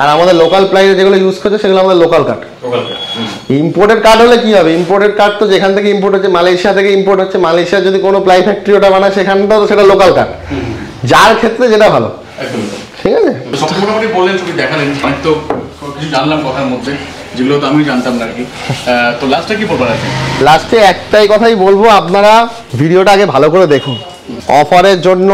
[SPEAKER 1] আর আমাদের লোকাল প্লাইয়ে যেগুলো ইউজ করছে সেগুলো আমাদের লোকাল কাঠ। ইম্পোর্টেড কাঠ হলে কি হবে, ইম্পোর্টেড কাঠ তো যেখান থেকে ইম্পোর্ট হচ্ছে, মালয়েশিয়া থেকে ইম্পোর্ট হচ্ছে, মালয়েশিয়া যদি কোনো প্লাই ফ্যাক্টরি ওটা বানায় সেখানটাও সেটা লোকাল কাঠ, যার ক্ষেত্রে যেটা ভালো।
[SPEAKER 2] একদম।
[SPEAKER 1] ঠিক আছে,
[SPEAKER 2] সব মোটামুটি বললেন, ছবি দেখালেন, অনেক তো কিছু জানলাম কথার মধ্যে, যেগুলো তো আমি জানতাম না আর কি। তো লাস্টে কি বলবার আছে?
[SPEAKER 1] লাস্টে একটাই কথাই বলবো, আপনারা ভিডিওটা আগে ভালো করে দেখুন। অফারের জন্য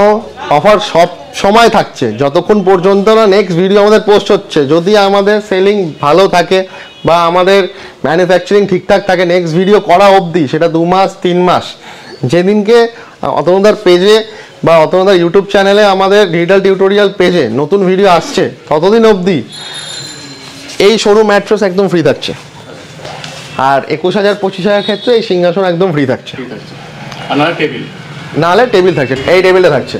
[SPEAKER 1] অফার সব সময় থাকছে, যতক্ষণ পর্যন্ত না নেক্সট ভিডিও আমাদের পোস্ট হচ্ছে। যদি আমাদের সেলিং ভালো থাকে বা আমাদের ম্যানুফ্যাকচারিং ঠিকঠাক থাকে, নেক্সট ভিডিও করা অবধি, সেটা 2 মাস 3 মাস, যেদিনকে অতনুদার পেজে বা অতনুদার ইউটিউব চ্যানেলে আমাদের ডিজিটাল টিউটোরিয়াল পেজে নতুন ভিডিও আসছে, ততদিন অবধি এই শোরুম ম্যাট্রেস একদম ফ্রি থাকছে। আর 21,000 25,000 ক্ষেত্রে এই সিংহাসন একদম ফ্রি থাকছে।
[SPEAKER 2] ঠিক আছে। আর না টেবিল,
[SPEAKER 1] নাহলে টেবিল থাকছে, এই টেবিলটা থাকছে,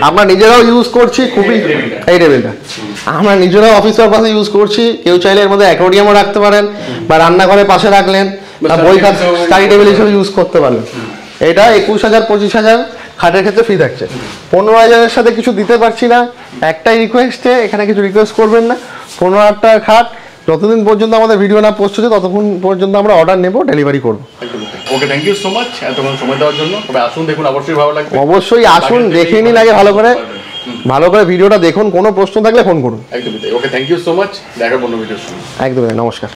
[SPEAKER 1] আমরা নিজেরাও ইউজ করছি খুবই। এই টেবিলটা আমরা নিজেরাও অফিস পারপাসে ইউজ করছি, কেউ চাইলে এর মধ্যে অ্যাকোয়ারিয়ামও রাখতে পারেন, বা রান্নাঘরে পাশে রাখলেন, বা বই খাতা স্টাডি টেবিল হিসেবে ইউজ করতে পারলেন। এটা 21,000 25,000 খাটের ক্ষেত্রে ফ্রি থাকছে। 15,000-এর সাথে কিছু দিতে পারছি না, একটাই রিকোয়েস্টে, এখানে কিছু রিকোয়েস্ট করবেন না। 15,000 টাকার খাট যতদিন পর্যন্ত আমাদের ভিডিও না পোস্ট হচ্ছে ততক্ষণ পর্যন্ত আমরা অর্ডার নেব, ডেলিভারি করবো।
[SPEAKER 2] ওকে, থ্যাংক ইউ সো মাচ এতক্ষণ সময় দেওয়ার জন্য। তবে আসুন, দেখুন, অবশ্যই ভালো লাগবে।
[SPEAKER 1] অবশ্যই আসুন, দেখে নিন আগে ভালো করে ভিডিওটা দেখুন, কোনো প্রশ্ন থাকলে ফোন করুন।
[SPEAKER 2] একদমই তাই। ওকে, থ্যাংক ইউ সো মাচ। দেখা অন্য ভিডিওর সঙ্গে।
[SPEAKER 1] একদমই, নমস্কার।